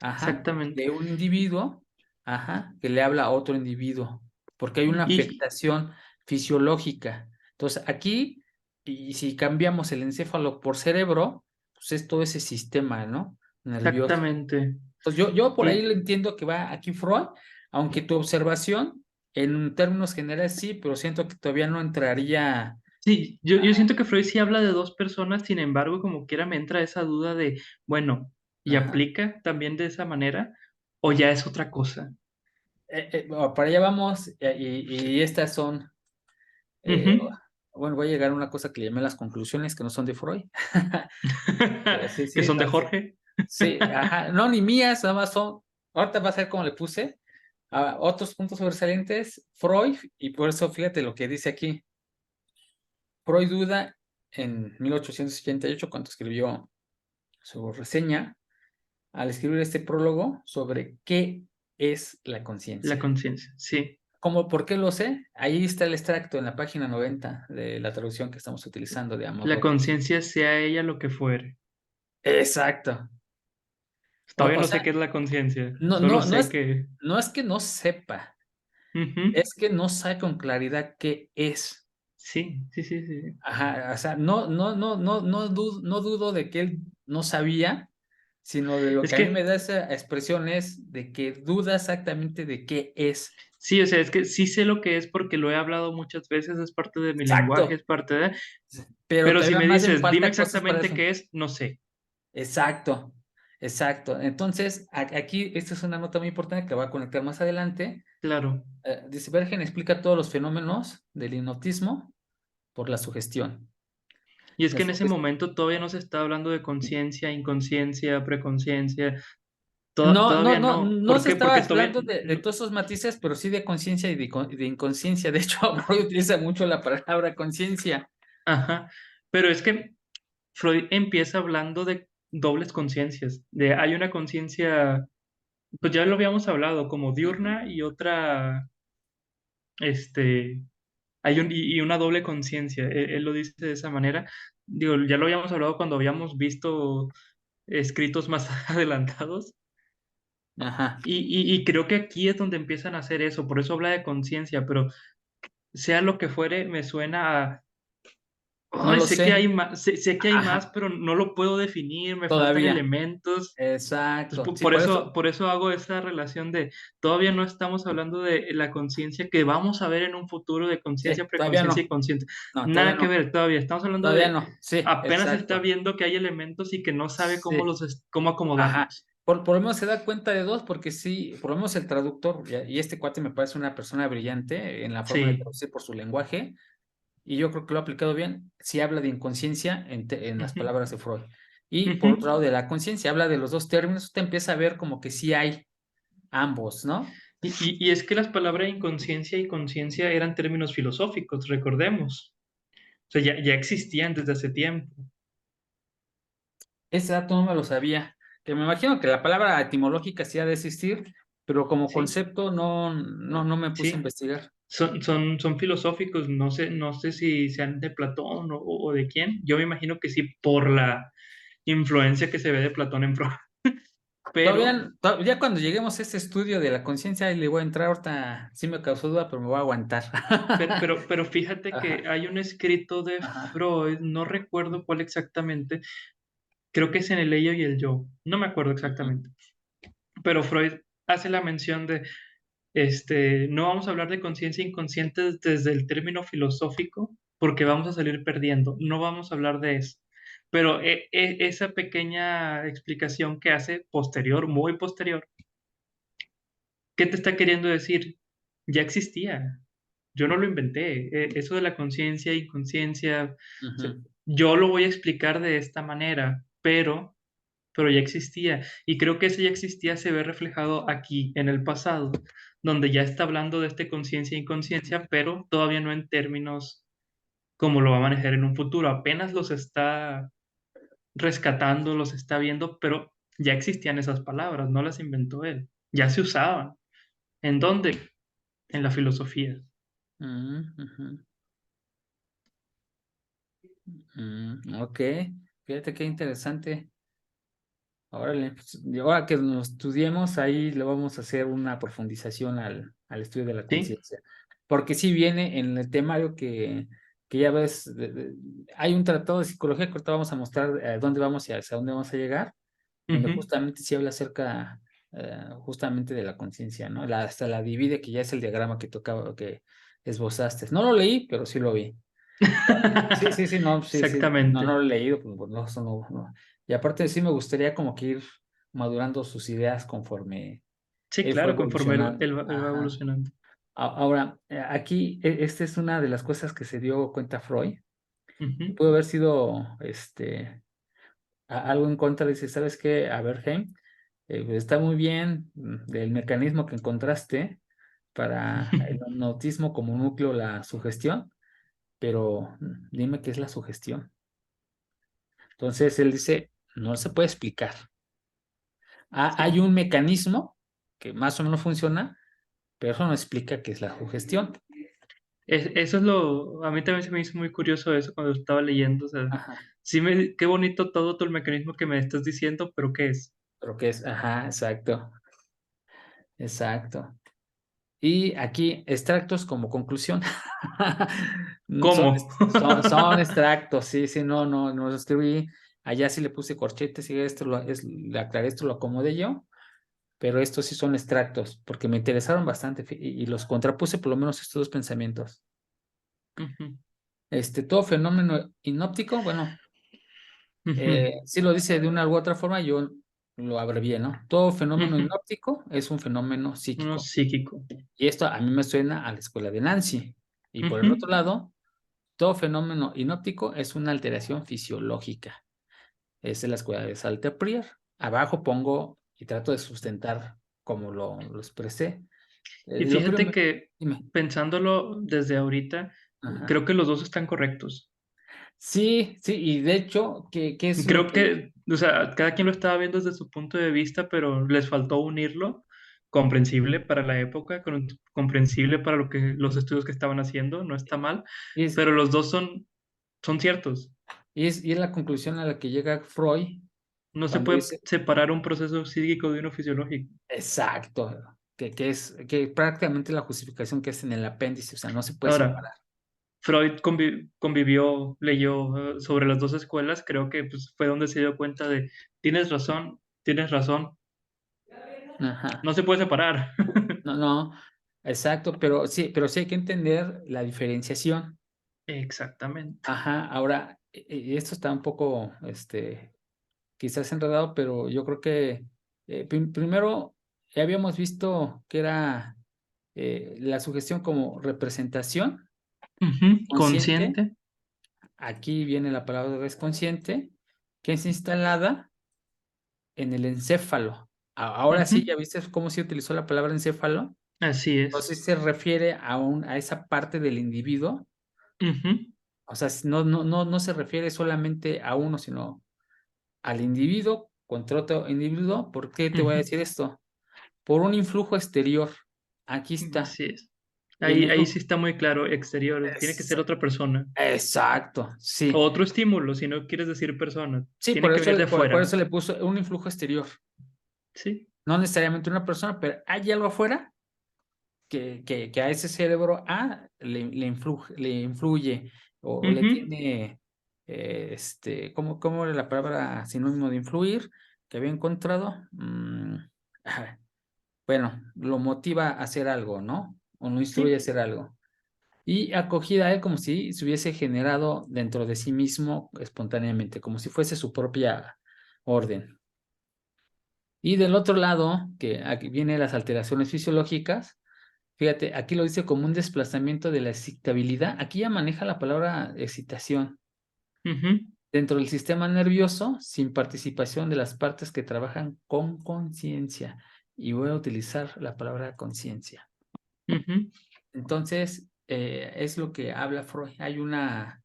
ajá, exactamente. de un individuo, ajá, que le habla a otro individuo, porque hay una Y afectación fisiológica. Entonces, aquí, y si cambiamos el encéfalo por cerebro, pues es todo ese sistema, ¿no? Nervioso. exactamente. Entonces, yo por ahí Y lo entiendo que va aquí Freud, aunque tu observación, en términos generales sí, pero siento que todavía no entraría. sí, yo siento que Freud sí habla de dos personas, sin embargo, como quiera me entra esa duda de, bueno, ¿y Ajá. aplica también de esa manera? ¿O ya es otra cosa? Bueno, para allá vamos, y estas son. Eh, Ujú. bueno, voy a llegar a una cosa que le llamé las conclusiones que no son de Freud. Pero sí, Que sí, son de no, sí, Jorge. sí, ajá, no, ni mías, nada más son, ahorita va a ser como le puse, otros puntos sobresalientes, Freud, y por eso fíjate lo que dice aquí, Freud duda en 1888 cuando escribió su reseña, al escribir este prólogo sobre qué es la La conciencia. conciencia, sí. ¿Cómo, por qué lo sé? Ahí está el extracto en la página 90 de la traducción que estamos utilizando de Amos La López. conciencia sea ella lo que fuere. Exacto. Todavía O no sea, sé qué es la conciencia, no, solo no, no sé es, que... no es que no sepa, Ujú. es que no sabe con claridad qué es. Sí, sí, sí, sí. Ajá, o sea, no dudo de que él no sabía, sino de lo Es que a mí me que, da esa expresión es de que duda exactamente de qué es. sí, o sea, es que sí sé lo que es porque lo he hablado muchas veces, es parte de mi lenguaje, Exacto, es parte de... pero Pero si todavía me me hacen dices, dime falta cosas para exactamente eso. qué es, no sé. Exacto, exacto. Entonces, aquí, esta es una nota muy importante que va a conectar más adelante. Claro. Dice, Bergen explica todos los fenómenos del hipnotismo por la sugestión. Y es La que en ese sugestión. momento todavía no se está hablando de conciencia, inconsciencia, preconciencia, No, no, todavía no, no. no ¿Por se qué? estaba Porque todavía hablando de todos esos matices, pero sí de conciencia y de inconsciencia. De hecho, Freud utiliza mucho la palabra conciencia. ajá. Pero es que Freud empieza hablando de dobles conciencias, de hay una conciencia, pues ya lo habíamos hablado, como Ujú. diurna y otra, este, y una doble conciencia. Él lo dice de esa manera. Digo, ya lo habíamos hablado cuando habíamos visto escritos más adelantados. Ajá, Y creo que aquí es donde empiezan a hacer eso, por eso habla de conciencia, pero sea lo que fuere, me suena a, no ay, lo sé que hay sé. más, sé que hay más, Ajá, pero no lo puedo definir, me faltan todavía. elementos. Entonces, Exacto. Sí, por eso. por eso hago esa relación de, todavía no estamos hablando de la conciencia que vamos a ver en un futuro de conciencia, Sí, todavía preconciencia y no. consciente. No, todavía Nada que no. ver todavía, estamos hablando Todavía de, no. Sí, apenas se está exacto. viendo que hay elementos y que no sabe cómo Sí. cómo Ajá. acomodarlos. Por lo menos se da cuenta de dos, porque sí, por lo menos el traductor, y este cuate me parece una persona brillante en la forma de Sí. traducir por su lenguaje, y yo creo que lo ha aplicado bien. Sí habla de inconsciencia en las Ujú, palabras de Freud. Y por otro ujú. lado, de la conciencia, habla de los dos términos. Usted empieza a ver como que sí hay ambos, ¿no? Y es que las palabras inconsciencia y conciencia eran términos filosóficos, recordemos. O sea, ya existían desde hace tiempo. Ese dato no me lo sabía. Que me imagino que la palabra etimológica sí ha de existir, pero como Sí, concepto no me puse a sí. investigar. son filosóficos, no sé si sean de Platón o de quién. Yo me imagino que sí, por la influencia que se ve de Platón en Freud. Pero, Ya cuando lleguemos a ese estudio de la conciencia, ahí le voy a entrar. Ahorita sí me causó duda, pero me voy a aguantar. pero fíjate que Ajá, hay un escrito de ajá. Freud, no recuerdo cuál exactamente, creo que es en el ello y el yo, no me acuerdo Ujú, exactamente, pero Freud hace la mención de, no vamos a hablar de conciencia inconsciente desde el término filosófico, porque vamos a salir perdiendo, no vamos a hablar de eso. Pero esa pequeña explicación que hace posterior, muy posterior, ¿qué te está queriendo decir? Ya existía, yo no lo inventé. Eso de la conciencia, inconsciencia, ujú, yo lo voy a explicar de esta manera, pero ya existía. Y creo que ese ya existía se ve reflejado aquí, en el pasado, donde ya está hablando de este conciencia e inconsciencia, pero todavía no en términos como lo va a manejar en un futuro. Apenas los está rescatando, los está viendo, pero ya existían esas palabras, no las inventó él. Ya se usaban. ¿En dónde? En la filosofía. ujú, ok, fíjate qué interesante. Órale, pues, y ahora que nos estudiemos, ahí le vamos a hacer una profundización al estudio de la ¿Sí? conciencia. Porque sí viene en el temario que ya ves, hay un tratado de psicología que ahorita vamos a mostrar dónde vamos y hacia dónde vamos a llegar, donde Ujú. justamente se habla acerca justamente de la conciencia, ¿no? Hasta la divide, que ya es el diagrama que tocaba, que esbozaste. No lo leí, pero sí lo vi. Sí, sí, sí, no, sí, sí, no, no Exactamente. lo he leído, pues no, eso no, no. Y aparte sí me gustaría como que ir madurando sus ideas conforme Sí, él fue claro, conforme él, evolucionando. él va él va Ajá. evolucionando. Ahora, aquí, esta es una de las cosas que se dio cuenta Freud, que Ujú. pudo haber sido, algo en contra, dice, ¿sabes qué? A ver, Jaime, pues, está muy bien del mecanismo que encontraste para el autismo como núcleo, la sugestión, pero dime qué es la sugestión. Entonces él dice, no se puede explicar. Hay Sí. un mecanismo que más o menos funciona, pero eso no explica qué es la sugestión. Eso es a mí también se me hizo muy curioso eso cuando estaba leyendo, o sea, Ajá, sí qué bonito todo el mecanismo que me estás diciendo, pero ¿qué es? pero qué es, ajá, exacto, exacto. Y aquí extractos como conclusión. Son, ¿Cómo? son extractos, sí, sí, no, no, no los escribí. Allá sí le puse corchetes y le aclaré, esto lo acomodé yo, pero estos sí son extractos, porque me interesaron bastante y los contrapuse por lo menos estos dos pensamientos. Ujú, Todo fenómeno inóptico, bueno, ujú, sí lo dice de una u otra forma, yo lo abrevié, ¿no? Todo fenómeno ujú. inóptico es un fenómeno Uno psíquico. psíquico. Y esto a mí me suena a la escuela de Nancy. Y por el Ujú. otro lado, todo fenómeno inóptico es una alteración fisiológica. Esa es la escuela de Salter-Prier. Abajo pongo y trato de sustentar como lo expresé. Y Lo fíjate primero, que dime. pensándolo desde ahorita, Ajá. creo que los dos están correctos. Sí, sí, y de hecho, ¿qué es lo Creo que... que, o sea, cada quien lo estaba viendo desde su punto de vista, pero les faltó unirlo, comprensible para la época, comprensible para los estudios que estaban haciendo, no está mal, Es, pero los dos son ciertos. y es la conclusión a la que llega Freud No se cuando puede dice, separar un proceso psíquico de uno fisiológico. exacto, que prácticamente la justificación que es en el apéndice, o sea, no se puede Ahora, separar. Freud convivió, leyó sobre las dos escuelas, creo que pues, fue donde se dio cuenta de, tienes razón, Ajá. no se puede separar. No, no, exacto, pero sí hay que entender la diferenciación. Exactamente. Ajá, ahora, esto está un poco, quizás enredado, pero yo creo que primero ya habíamos visto que era la sugestión como representación Ujú, consciente. consciente. Aquí viene la palabra es consciente, que es instalada en el encéfalo. Ahora sí, Ujú, ya viste cómo se utilizó la palabra encéfalo. así es. Entonces se refiere a esa parte del individuo. Ujú, O sea, no, no, no, no se refiere solamente a uno, sino al individuo contra otro individuo. ¿Por qué te voy a ujú, decir esto? Por un influjo exterior. Aquí está. así es. Y el Ahí influjo, sí está muy claro, exterior, tiene que ser otra persona. exacto, O sí. otro estímulo, si no quieres decir persona, Sí, tiene que venir de por afuera. eso le puso un influjo exterior. Sí. No necesariamente una persona, pero hay algo afuera que a ese cerebro le influye o le Ujú. tiene, ¿cómo era la palabra sinónimo de influir que había encontrado? Ah, bueno, lo motiva a hacer algo, ¿no? O lo instruye a Sí. hacer algo. Y acogida a él como si se hubiese generado dentro de sí mismo espontáneamente, como si fuese su propia orden. Y del otro lado, que aquí vienen las alteraciones fisiológicas, fíjate, aquí lo dice como un desplazamiento de la excitabilidad. Aquí ya maneja la palabra excitación Ujú, dentro del sistema nervioso sin participación de las partes que trabajan con conciencia. Y voy a utilizar la palabra conciencia. ujú. Entonces, es lo que habla Freud. Hay una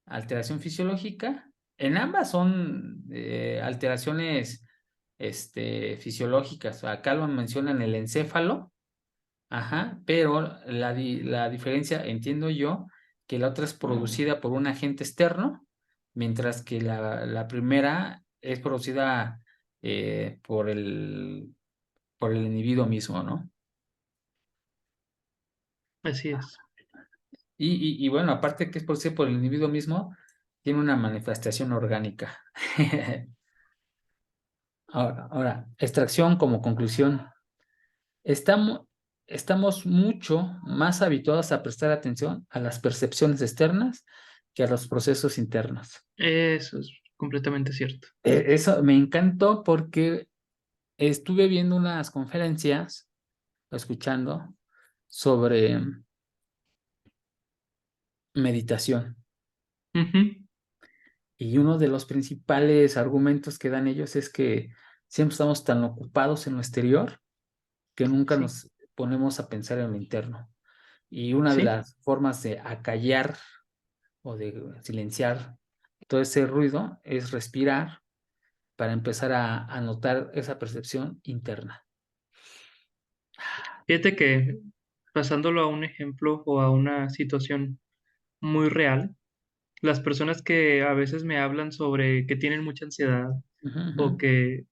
alteración fisiológica. En ambas son alteraciones fisiológicas. Acá lo mencionan el encéfalo. Ajá, pero la diferencia, entiendo yo, que la otra es producida por un agente externo, mientras que la primera es producida por el individuo mismo, ¿no? Así es. Y bueno, aparte que es producida por el individuo mismo, tiene una manifestación orgánica. Ahora, extracción como conclusión. Estamos, estamos mucho más habituados a prestar atención a las percepciones externas que a los procesos internos. Eso es completamente cierto. Eso me encantó porque estuve viendo unas conferencias, escuchando, sobre meditación. Ujú. Y uno de los principales argumentos que dan ellos es que siempre estamos tan ocupados en lo exterior que nunca Sí, nos ponemos a pensar en lo interno. Y una de sí. las formas de acallar o de silenciar todo ese ruido es respirar para empezar a notar esa percepción interna. Fíjate que pasándolo a un ejemplo o a una situación muy real, las personas que a veces me hablan sobre que tienen mucha ansiedad Ujú, ujú. o que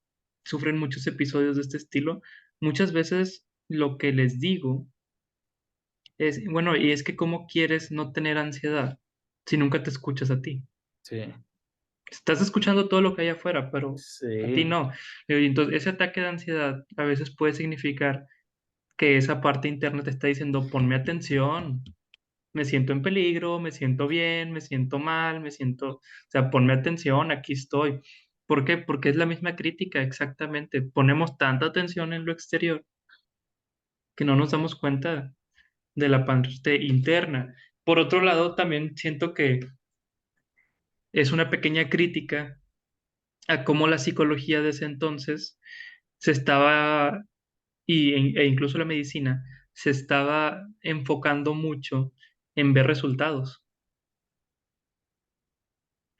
sufren muchos episodios de este estilo, muchas veces lo que les digo es, bueno, y es que ¿cómo quieres no tener ansiedad si nunca te escuchas a ti? Sí, Estás escuchando todo lo que hay afuera, pero a ti sí. no. Entonces, ese ataque de ansiedad a veces puede significar que esa parte interna te está diciendo, ponme atención, me siento en peligro, me siento bien, me siento mal, o sea, ponme atención, aquí estoy. ¿Por qué? Porque es la misma crítica, exactamente. Ponemos tanta atención en lo exterior que no nos damos cuenta de la parte interna. Por otro lado, también siento que es una pequeña crítica a cómo la psicología de ese entonces se estaba, e incluso la medicina, se estaba enfocando mucho en ver resultados,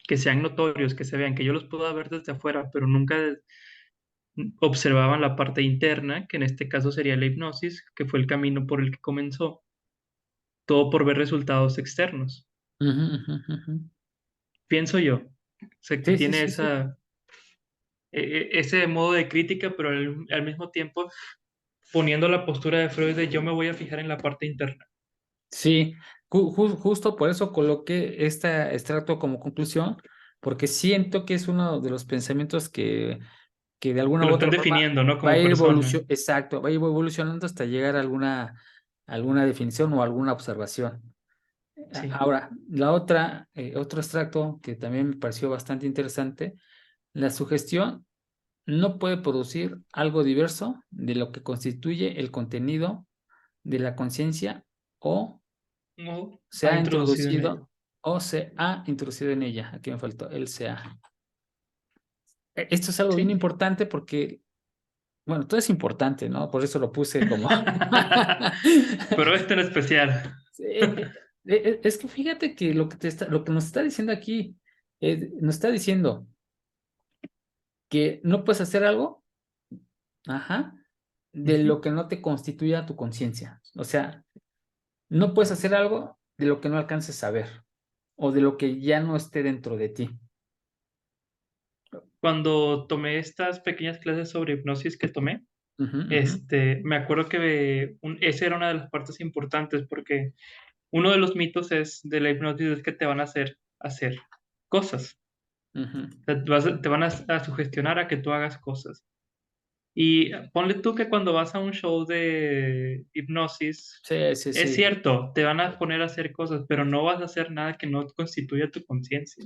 que sean notorios, que se vean, que yo los puedo ver desde afuera, pero nunca observaban la parte interna, que en este caso sería la hipnosis, que fue el camino por el que comenzó, todo por ver resultados externos. Ujú, ujú, ujú. Pienso yo, o sea, que Sí, sí, tiene sí, sí. ese modo de crítica, pero al mismo tiempo poniendo la postura de Freud de yo me voy a fijar en la parte interna. Sí, justo por eso coloqué este extracto como conclusión, porque siento que es uno de los pensamientos que de Que alguna u lo están otra forma definiendo, ¿no? va a Como ir persona. exacto, va a ir evolucionando hasta llegar a alguna definición o alguna observación. Sí. Ahora, otro extracto que también me pareció bastante interesante, la sugestión no puede producir algo diverso de lo que constituye el contenido de la conciencia o No, se ha ha introducido en ello. introducido o se ha introducido en ella. Aquí me faltó el se ha. Esto es algo bien Sí. importante porque, bueno, todo es importante, ¿no? Por eso lo puse como... Pero este en especial. Es que fíjate que lo que nos está diciendo aquí, nos está diciendo que no puedes hacer algo, ajá, de Ujú. lo que no te constituya tu conciencia. O sea, No puedes hacer algo de lo que no alcances a ver o de lo que ya no esté dentro de ti. Cuando tomé estas pequeñas clases sobre hipnosis que tomé, Ujú, ujú, me acuerdo que esa era una de las partes importantes porque uno de los mitos de la hipnosis es que te van a hacer cosas. ujú. O sea, te van a sugestionar a que tú hagas cosas. Y ponle tú que cuando vas a un show de hipnosis, Sí, sí, es sí. cierto, te van a poner a hacer cosas, pero no vas a hacer nada que no constituya tu conciencia.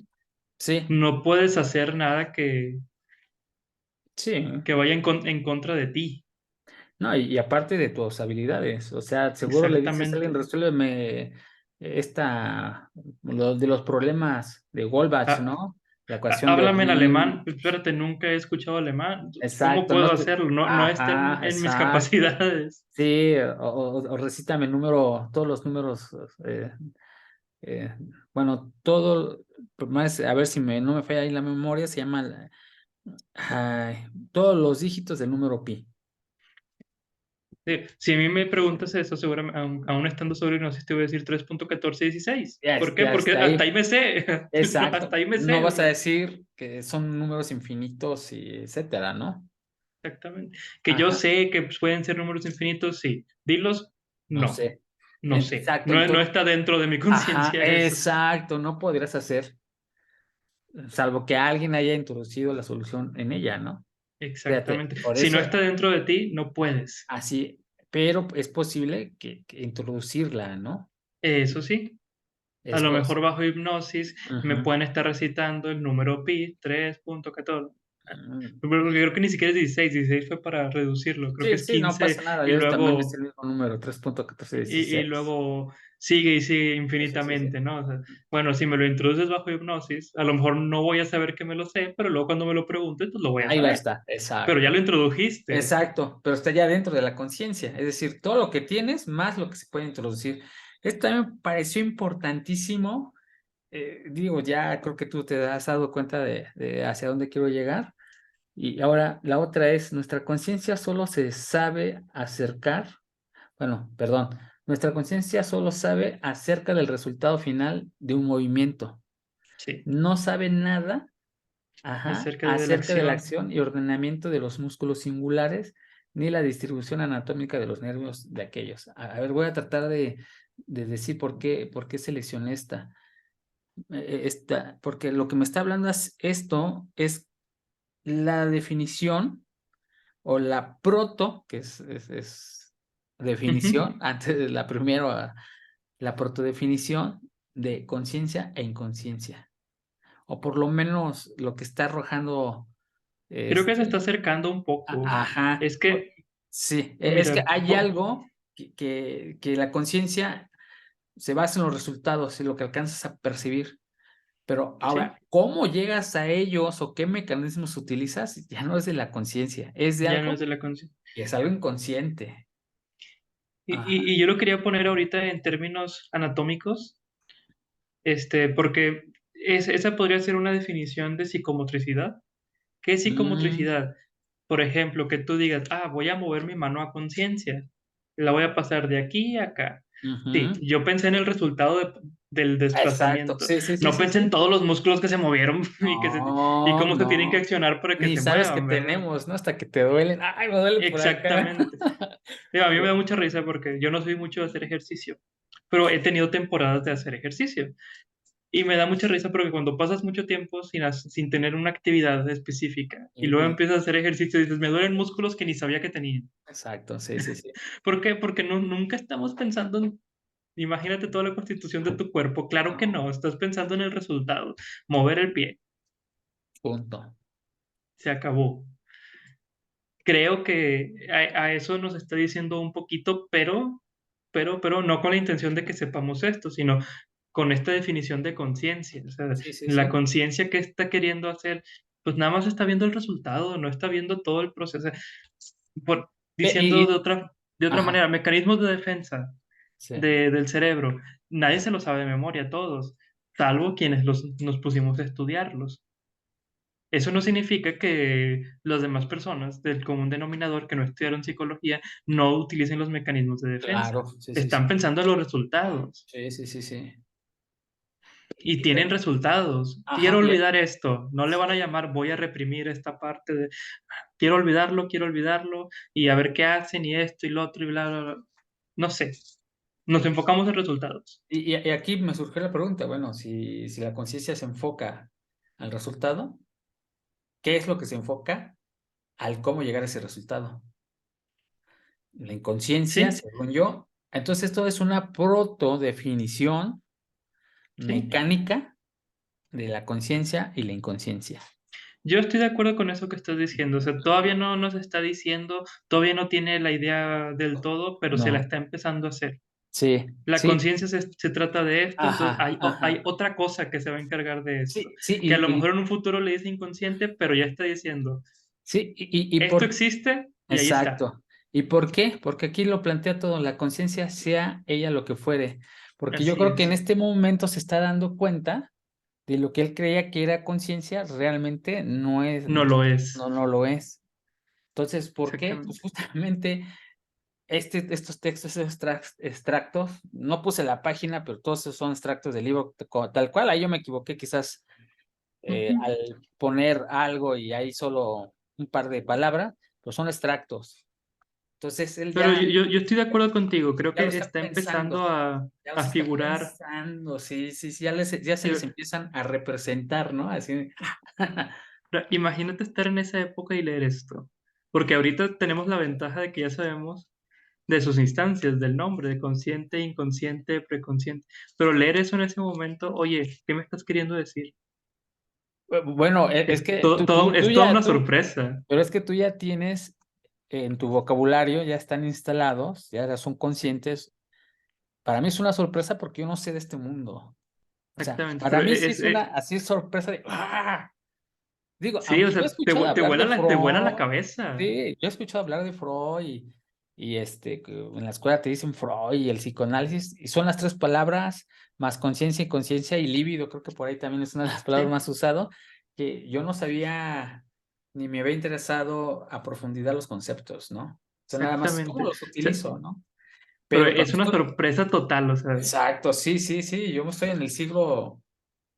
Sí, No puedes hacer nada sí. que vaya en contra de ti. No, y aparte de tus habilidades, o sea, seguro le dices a alguien, Exactamente. resuélveme de los problemas de Goldbach, Ah, ¿no? La ecuación de háblame en alemán. Ring. Pues, espérate, nunca he escuchado alemán. ¿Cómo Exacto, puedo no te, hacerlo? No, no está ajá, en mis exacto. capacidades. Sí, o recítame el número, todos los números, eh, eh, bueno, todo, más, a ver si no me falla ahí la memoria, se llama todos los dígitos del número pi. Sí, si a mí me preguntas eso, seguramente, aún estando sobre hipnosis, te voy a decir 3.1416. ¿Por qué? Ya Porque está hasta ahí. ahí me sé. Hasta Exacto. ahí me No sé. O vas a sea, decir que son números infinitos y etcétera, ¿no? exactamente. Que yo Ajá, sé que pueden ser números infinitos, sí. Dilos, no no. sé. No sé. Exacto, No entonces, está dentro de mi ajá, conciencia eso. exacto, no podrías hacer, salvo que alguien haya introducido la solución en ella, ¿no? Fíjate, Exactamente. por Si no eso, está dentro de ti, no puedes. así, pero es posible que introducirla, ¿no? Eso sí. A Es lo mejor posible. bajo hipnosis me pueden estar recitando el número pi 3.14. Pero porque creo que ni siquiera es 16, 16 fue para reducirlo, creo que Sí, es sí, no 15 pasa nada. y Yo también me sé luego, el mismo número, y 3.1416. luego sigue y sigue Sí, sí, sí, sí. infinitamente, ¿no? O sea, bueno, si me lo introduces bajo hipnosis, a lo mejor no voy a saber que me lo sé, pero luego cuando me lo preguntes, pues lo voy a Ahí va a saber. estar, Pero ya lo exacto. introdujiste. Exacto, pero está ya dentro de la conciencia, es decir, todo lo que tienes más lo que se puede introducir. Esto también me pareció importantísimo. Digo, ya creo que tú te has dado cuenta de hacia dónde quiero llegar. Y ahora la otra es, nuestra conciencia solo se sabe acercar, bueno, perdón, nuestra conciencia solo sabe acerca del resultado final de un movimiento. Sí, No sabe nada, ajá, acerca de la acerca de la acción. acción y ordenamiento de los músculos singulares, ni la distribución anatómica de los nervios de aquellos. A ver, voy a tratar de decir por qué seleccioné esta, porque lo que me está hablando es esto, es la definición o la proto, que es Ujú. definición, antes de la primera, la protodefinición de conciencia e inconsciencia, o por lo menos lo que está arrojando, Creo que se está este, acercando un poco. ajá, Es que, sí, es que mira, hay algo que la conciencia se basa en los resultados, en lo que alcanzas a percibir. Pero sí, ahora, ¿cómo llegas a ellos o qué mecanismos utilizas? Ya no es de la conciencia, es de ya no es algo de la conciencia. que es algo inconsciente. Y, Ajá. y yo lo quería poner ahorita en términos anatómicos, porque esa podría ser una definición de psicomotricidad. ¿Qué es Mm, psicomotricidad? Por ejemplo, que tú digas, voy a mover mi mano a conciencia, la voy a pasar de aquí a acá. Sí, ujú. yo pensé en el resultado del Exacto, desplazamiento. sí, sí, sí, No sí, pensé en sí. todos los músculos que se movieron y No, cómo se tienen que no. accionar para que Ni se sabes que muevan, ¿verdad? tenemos, ¿no? Hasta que te duelen. Ay, me duele por acá. Exactamente. Digo, a mí me da mucha risa porque yo no soy mucho de hacer ejercicio, pero he tenido temporadas de hacer ejercicio. Y me da mucha risa porque cuando pasas mucho tiempo sin tener una actividad específica y luego empiezas a hacer ejercicio y dices, me duelen músculos que ni sabía que tenía. Exacto, sí, sí, sí. ¿Por qué? Porque nunca estamos pensando en, imagínate toda la constitución de tu cuerpo. Claro que No, no, estás pensando en el resultado. Mover el pie, punto. se acabó. Creo que a eso nos está diciendo un poquito, pero no con la intención de que sepamos esto, sino con esta definición de conciencia. O sea, Sí, sí, la sí. conciencia que está queriendo hacer, pues nada más está viendo el resultado, no está viendo todo el proceso. Diciendo de otra Ajá, manera, mecanismos de defensa sí. del cerebro, nadie se lo sabe de memoria, todos, salvo quienes nos pusimos a estudiarlos. Eso no significa que las demás personas del común denominador que no estudiaron psicología no utilicen los mecanismos de defensa. Claro, sí, sí, Están sí. pensando en los resultados Sí, sí, sí, sí. y Y bueno, tienen resultados. Quiero ajá, olvidar esto. No le van a sí, llamar voy a reprimir esta parte de quiero olvidarlo y a ver qué hacen y esto y lo otro y bla, bla, bla. No sé. Nos enfocamos en resultados. y aquí me surgió la pregunta, bueno, si la conciencia se enfoca al resultado, ¿qué es lo que se enfoca al cómo llegar a ese resultado? La inconsciencia, Sí, según yo. Entonces, esto es una protodefinición sí. mecánica de la conciencia y la inconsciencia. Yo estoy de acuerdo con eso que estás diciendo. O sea, todavía no nos está diciendo, todavía no tiene la idea del todo, pero se la No, está empezando a hacer. sí, La sí, conciencia se trata de esto, entonces ajá, hay ajá. otra cosa que se va a encargar de esto, Sí, sí, que a lo mejor en un futuro le dice inconsciente, pero ya está diciendo, sí, esto existe y ahí está. exacto. ¿Y por qué? Porque aquí lo plantea todo, la conciencia sea ella lo que fuere. Porque yo Así creo que en es, este momento se está dando cuenta de lo que él creía que era conciencia, realmente no es, no lo es, no lo es. Entonces, ¿por qué? Pues exactamente. justamente estos textos, estos extractos, no puse la página, pero todos esos son extractos del libro tal cual. Ahí yo me equivoqué quizás Ujú. al poner algo y ahí solo un par de palabras, pues son extractos. Entonces él Pero ya, yo estoy de acuerdo contigo, creo ya lo que está está pensando, empezando ya a los está figurar. pensando, sí, sí, sí, ya se les eh, empiezan a representar, ¿no? Así. Imagínate estar en esa época y leer esto, porque ahorita tenemos la ventaja de que ya sabemos de sus instancias, del nombre, de consciente, inconsciente, preconsciente. Pero leer eso en ese momento, oye, ¿qué me estás queriendo decir? Bueno, es que tú Es toda ya, una sorpresa. pero es que tú ya tienes en tu vocabulario, ya están instalados, ya son conscientes. Para mí es una sorpresa porque yo no sé de este mundo. O sea, Exactamente, para pero mí sí es una así sorpresa de ¡ah! Digo, sí, o aunque yo he sea, escuchado hablar de te vuela la Freud, cabeza. sí, yo he escuchado hablar de Freud y que en la escuela te dicen Freud y el psicoanálisis, y son las tres palabras, más conciencia y conciencia y líbido, creo que por ahí también es una de las palabras Sí, más usadas, que yo no sabía ni me había interesado a profundidad los conceptos, ¿no? O sea, nada más, ¿cómo exactamente. O los sea, utilizo, no? pero Pero cuando es una estoy, sorpresa total, o sea, exacto, sí, sí, sí, yo estoy en el siglo,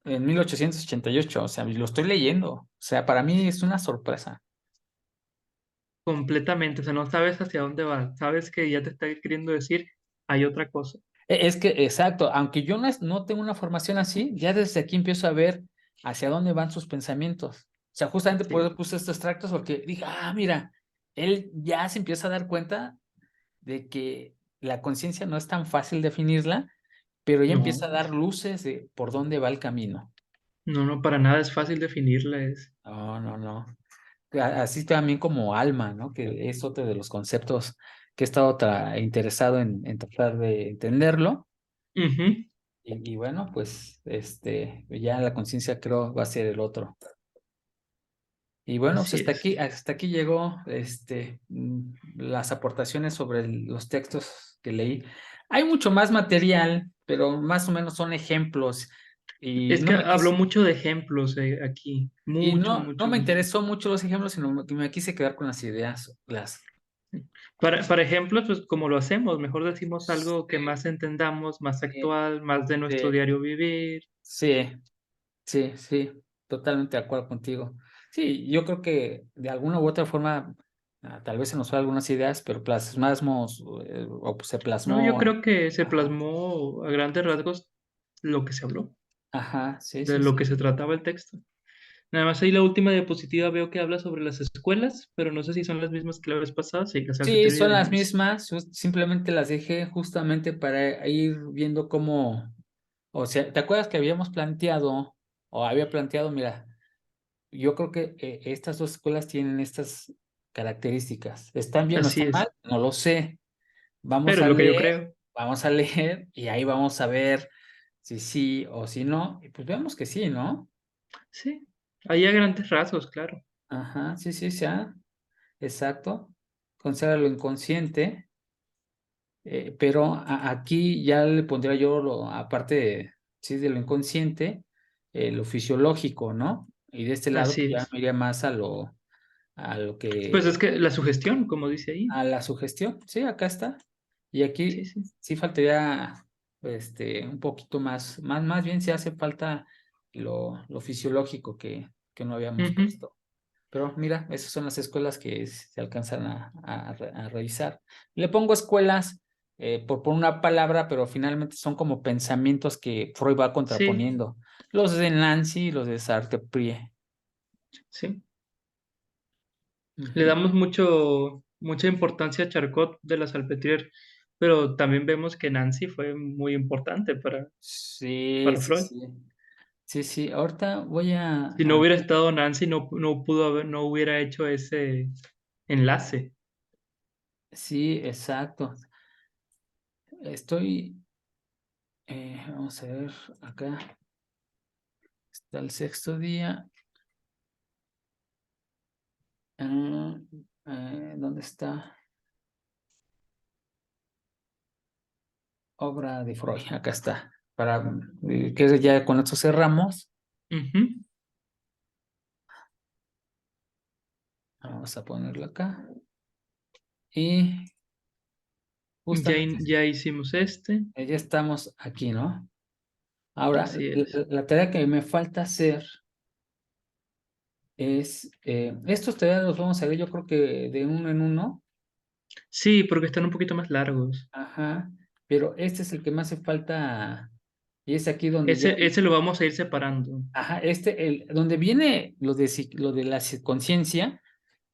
en 1888, o sea, y lo estoy leyendo, o sea, para mí es una sorpresa. completamente. O sea, no sabes hacia dónde va. Sabes que ya te está queriendo decir, hay otra cosa. Es que, exacto, aunque yo no tengo una formación así, ya desde aquí empiezo a ver hacia dónde van sus pensamientos. O sea, justamente por Sí. eso puse estos extractos, porque dije, ah, mira, él ya se empieza a dar cuenta de que la conciencia no es tan fácil definirla, pero ya empieza No, a dar luces de por dónde va el camino. no, no, para nada es fácil definirla. Es No, no, no. Así también como alma, ¿no? Que es otro de los conceptos que he estado interesado en tratar de entenderlo. Ujú. Y bueno, pues ya la conciencia creo va a ser el otro. Y bueno, pues Así es. hasta aquí llegó las aportaciones sobre los textos que leí. Hay mucho más material, pero más o menos son ejemplos. Y Es que habló mucho de ejemplos aquí. Mucho, no mucho, me mucho. interesó mucho los ejemplos, sino que me quise quedar con las ideas, Para ejemplos, pues como lo hacemos, mejor decimos algo que sí, más entendamos, más sí, actual, más de nuestro sí, diario vivir. sí, sí, sí, totalmente de acuerdo contigo. Sí, yo creo que de alguna u otra forma, tal vez se nos fue algunas ideas, pero plasmamos, o se No, yo plasmó. creo que se Ajá, plasmó a grandes rasgos lo que se habló, ajá, sí, de sí, lo sí. que se trataba el texto. Nada más ahí la última diapositiva veo que habla sobre las escuelas, pero no sé si son las mismas que la vez pasada, sí, o sea, se te Sí, son las olvidarías. mismas, simplemente las dejé justamente para ir viendo cómo, o sea, ¿te acuerdas que habíamos planteado, o había planteado, mira, yo creo que estas dos escuelas tienen estas características. ¿Están bien o Así están mal? es, No lo sé. pero es lo que yo creo. Vamos a leer y ahí vamos a ver si sí o si no. Y pues veamos que sí, ¿no? Sí, ahí a grandes rasgos, claro. Ajá, sí, sí, sí, exacto. Considera lo inconsciente, pero aquí ya le pondría yo, aparte sí, de lo inconsciente, lo fisiológico, ¿no? Y de este lado pues, Así ya es. me iría más a lo Pues que, es que la sugestión, como dice ahí. a la sugestión. Sí, acá está. Y Sí, aquí sí. sí faltaría un poquito más bien si hace falta lo fisiológico que no habíamos Ujú. puesto. Pero mira, esas son las escuelas que se alcanzan a revisar. Le pongo escuelas por una palabra, pero finalmente son como pensamientos que Freud va Sí, contraponiendo. Los de Nancy y los de Sartre-Prie. sí. Le Ujú. damos mucha importancia a Charcot de la Salpêtrière, pero también vemos que Nancy fue muy importante Sí, para sí, Freud. sí. Sí, sí. Ahorita voy Si no hubiera estado Nancy, no hubiera hecho ese enlace. Sí, exacto. Estoy, vamos a ver, acá está el sexto día. Ah, ¿dónde está? Obra de Freud, acá está. Para que ya con esto cerramos. Ujú. Vamos a ponerlo acá. Y Ya, justamente ya hicimos este. ya estamos aquí, ¿no? Ahora, Así es. la tarea que me falta hacer es, estos tareas los vamos a ver yo creo que de uno en uno. Sí, porque están un poquito más largos. Ajá, pero este es el que me hace falta y es aquí donde ya, Ese lo vamos a ir separando. ajá, donde viene lo de la conciencia,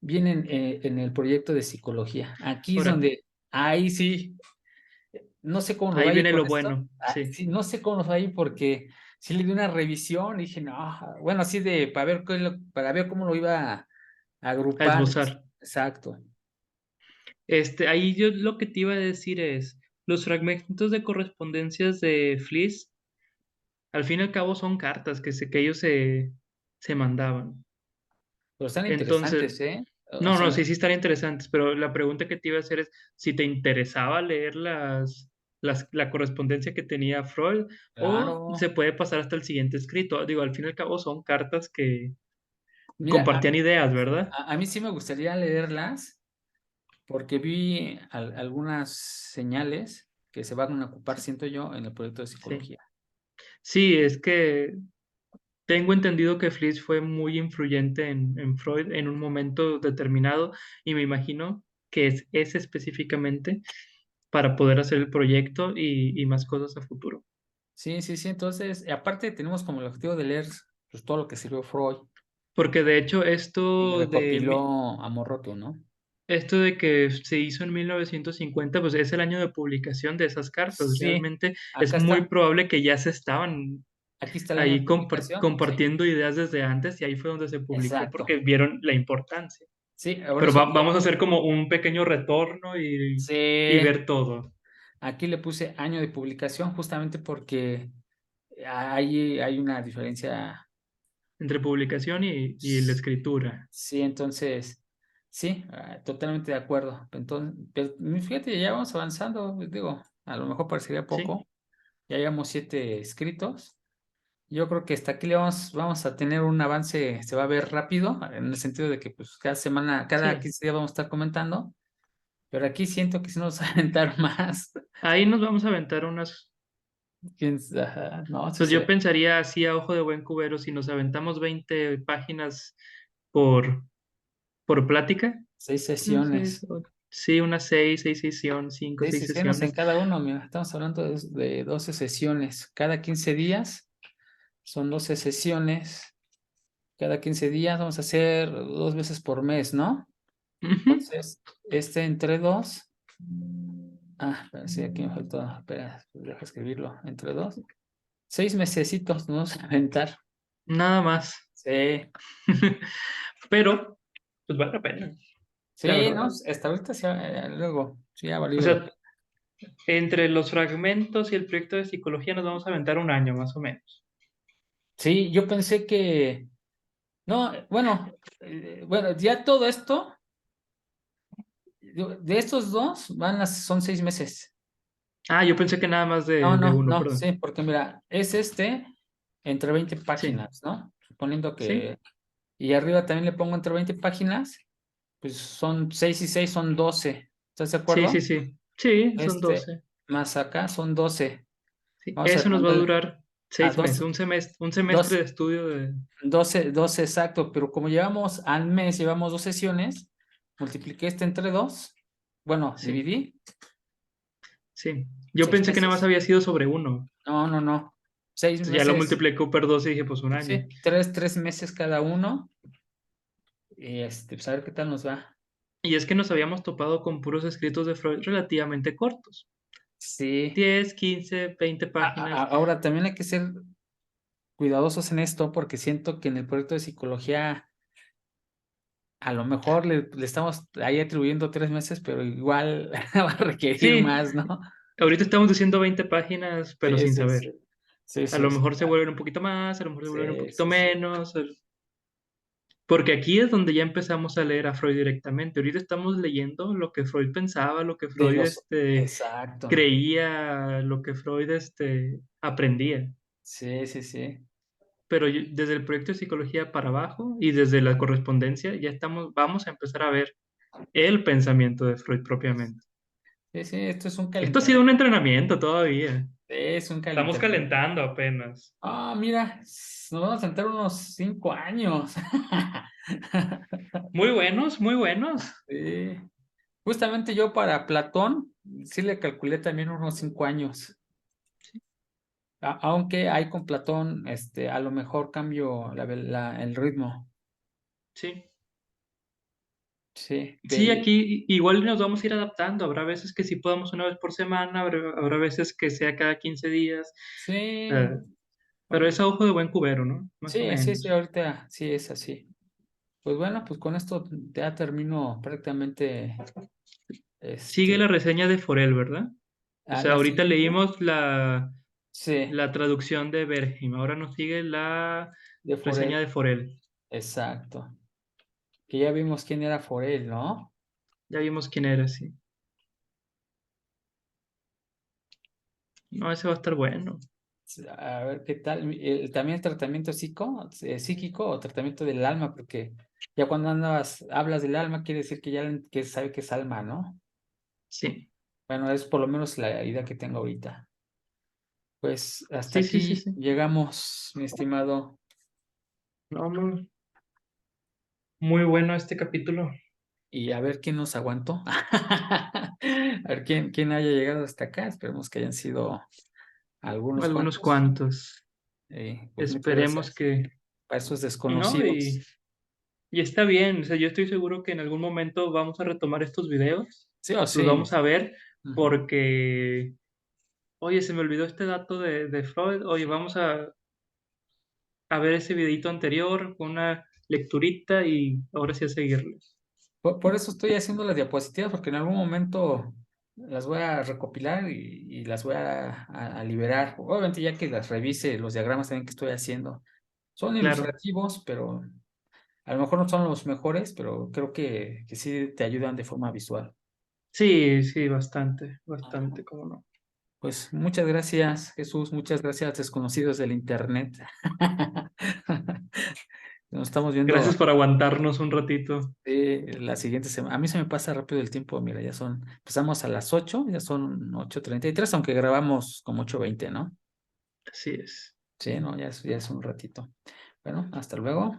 viene en el proyecto de psicología. Aquí es Ahora, donde, ahí sí, no sé cómo nos ahí va a ir viene con lo esto. bueno. Sí, Sí, no sé cómo nos va a ir porque sí le di una revisión y dije, no, bueno, así de, para ver cómo lo iba a a agrupar. esbozar. Exacto. Ahí yo lo que te iba a decir es, los fragmentos de correspondencias de Fliss, al fin y al cabo son cartas que ellos se mandaban. Pero están Entonces, interesantes, ¿eh? O no, no, sea, sí, sí estarían interesantes, pero la pregunta que te iba a hacer es si te interesaba leer la correspondencia que tenía Freud o claro. se puede pasar hasta el siguiente escrito. Digo, al fin y al cabo son cartas que Mira, compartían ideas, ¿verdad? a mí sí me gustaría leerlas porque vi algunas señales que se van a ocupar, siento yo, en el proyecto de Sí. psicología. Sí, es que tengo entendido que Fliss fue muy influyente en Freud en un momento determinado y me imagino que es ese específicamente para poder hacer el proyecto y más cosas a futuro. Sí, sí, sí. Entonces, aparte tenemos como el objetivo de leer pues, todo lo que sirvió Freud Porque de hecho y recopiló Amor Roto, ¿no? esto de que se hizo en 1950, pues es el año de publicación de esas cartas. Sí, Realmente es acá muy está. probable que ya se estaban Aquí está el año de ahí publicación. Sí, compartiendo ideas desde antes y ahí fue donde se publicó exacto. porque vieron la importancia. Sí, por Pero eso vamos a hacer como un pequeño retorno y sí, ver todo aquí le puse año de publicación justamente porque hay una diferencia. entre publicación y la escritura. Sí, entonces, sí, totalmente de acuerdo. Entonces, pero, fíjate, ya vamos avanzando, digo, a lo mejor parecería Sí, poco, ya llevamos 7 escritos. Yo creo que hasta aquí vamos a tener un avance, se va a ver rápido, en el sentido de que pues cada semana, cada sí. 15 días vamos a estar comentando, pero aquí siento que si nos va a aventar más. Ahí nos vamos a aventar unas. Ajá, no, sí Pues yo sé, pensaría así a ojo de buen cubero, si nos aventamos 20 páginas por, por plática, 6 no sé, sesiones. sí, unas seis sesiones, cinco, Seis seis sesiones en sesiones. cada uno, mira, estamos hablando de 12 sesiones. Cada 15 días son 12 sesiones. Cada 15 días vamos a hacer 2 veces por mes, ¿no? Ujú. Entonces, entre dos. Espera, sí, aquí me faltó. Espera, deja escribirlo. Entre dos. 6 mesecitos nos vamos a aventar. Nada más. Sí, Pero, pues vale la pena, la sí, ¿no? verdad. Hasta ahorita sí, luego, sí ha O valido la sea, pena. entre los fragmentos y el proyecto de psicología nos vamos a aventar un año más o menos. Sí, yo pensé que. No, bueno, ya todo esto. De estos dos son 6 meses. Ah, yo pensé que nada más No, de no, uno, no, perdón. sí, porque mira, es entre 20 Sí. páginas, ¿no? poniendo Sí, que, y arriba también le pongo entre 20 páginas, pues son 6 y 6 son 12. ¿Estás de sí, sí, acuerdo? sí. Sí, son Este, 12. más acá son 12. Sí, Vamos a eso nos va a remontar durar a 6 meses, un semestre 12, de estudio de... 12 exacto, pero como llevamos al mes, llevamos 2 sesiones, multipliqué este entre 2, bueno, Sí, dividí, sí. Yo seis pensé que nada más meses. había sido sobre uno. No, no, no. Seis Entonces ya lo meses, multipliqué por 12 y dije, pues un año. sí, tres meses cada uno. Y pues a ver qué tal nos va. Y es que nos habíamos topado con puros escritos de Freud relativamente cortos. Sí. 10, 15, 20 páginas. Ahora también hay que ser cuidadosos en esto porque siento que en el proyecto de psicología a lo mejor le estamos ahí atribuyendo 3 meses, pero igual va a requerir Sí, más, ¿no? ahorita estamos diciendo 20 páginas, pero Sí, sin sí, saber. sí. Sí, A sí, lo sí, mejor se claro. vuelven un poquito más, a lo mejor se vuelven un Sí, poquito sí, sí. menos. Porque aquí es donde ya empezamos a leer a Freud directamente. Ahorita estamos leyendo lo que Freud pensaba, lo que De Freud los. Exacto. creía, lo que Freud aprendía. Sí, sí, sí. Pero desde el proyecto de psicología para abajo y desde la correspondencia ya vamos a empezar a ver el pensamiento de Freud propiamente. Sí, sí, esto es un Esto ha sido un calentamiento. entrenamiento todavía. Es un Estamos calentamiento. calentando apenas. Mira, nos vamos a sentar unos 5 años. Muy buenos, muy buenos. Sí. Justamente yo para Platón sí le calculé también unos 5 años. Aunque hay con Platón, a lo mejor cambio el ritmo. Sí. Sí, Sí, aquí igual nos vamos a ir adaptando. Habrá veces que sí podamos una vez por semana, habrá veces que sea cada 15 días. sí, eh, pero es a ojo de buen cubero, ¿no? Más o sí, sí, sí, menos. ahorita sí es así. Pues bueno, pues con esto ya termino prácticamente, Sigue este, la reseña de Forel, ¿verdad? O a sea, la ahorita siguiente. leímos Sí, la traducción de Bergim, ahora nos sigue la de reseña Forel, de Forel. exacto. Que ya vimos quién era Forel, ¿no? Ya vimos quién era, sí. No, ese va a estar bueno. A ver qué tal. También el tratamiento psíquico o tratamiento del alma, porque ya cuando hablas del alma, quiere decir que que sabe que es alma, ¿no? Sí, Bueno, es por lo menos la idea que tengo ahorita. Pues hasta sí, sí, sí, aquí sí. llegamos, mi estimado, No, muy, muy bueno este capítulo. y a ver quién nos aguantó. A ver quién haya llegado hasta acá. Esperemos que hayan sido algunos Algunos cuantos. cuantos. Pues muchas Esperemos gracias que... para esos Y no, desconocidos. y está bien. O sea, yo estoy seguro que en algún momento vamos a retomar estos videos. Sí o Los sí. vamos a ver Ujú. porque, oye, se me olvidó este dato de Freud. Oye, vamos a ver ese videito anterior con una lecturita y ahora sí a seguirle. Por eso estoy haciendo las diapositivas, porque en algún momento las voy a recopilar y las voy a liberar. Obviamente ya que las revise los diagramas también que estoy haciendo. Son Claro. ilustrativos, pero a lo mejor no son los mejores, pero creo que sí te ayudan de forma visual. Sí, sí, bastante, Ajá. bastante, cómo no. Pues muchas gracias, Jesús. Muchas gracias, desconocidos del Internet. Nos estamos viendo Gracias por aguantarnos un ratito. la siguiente semana. A mí se me pasa rápido el tiempo. Mira, empezamos a las 8, ya son 8:33, aunque grabamos como 8:20, ¿no? Así es. Sí, no, ya es un ratito. Bueno, hasta luego.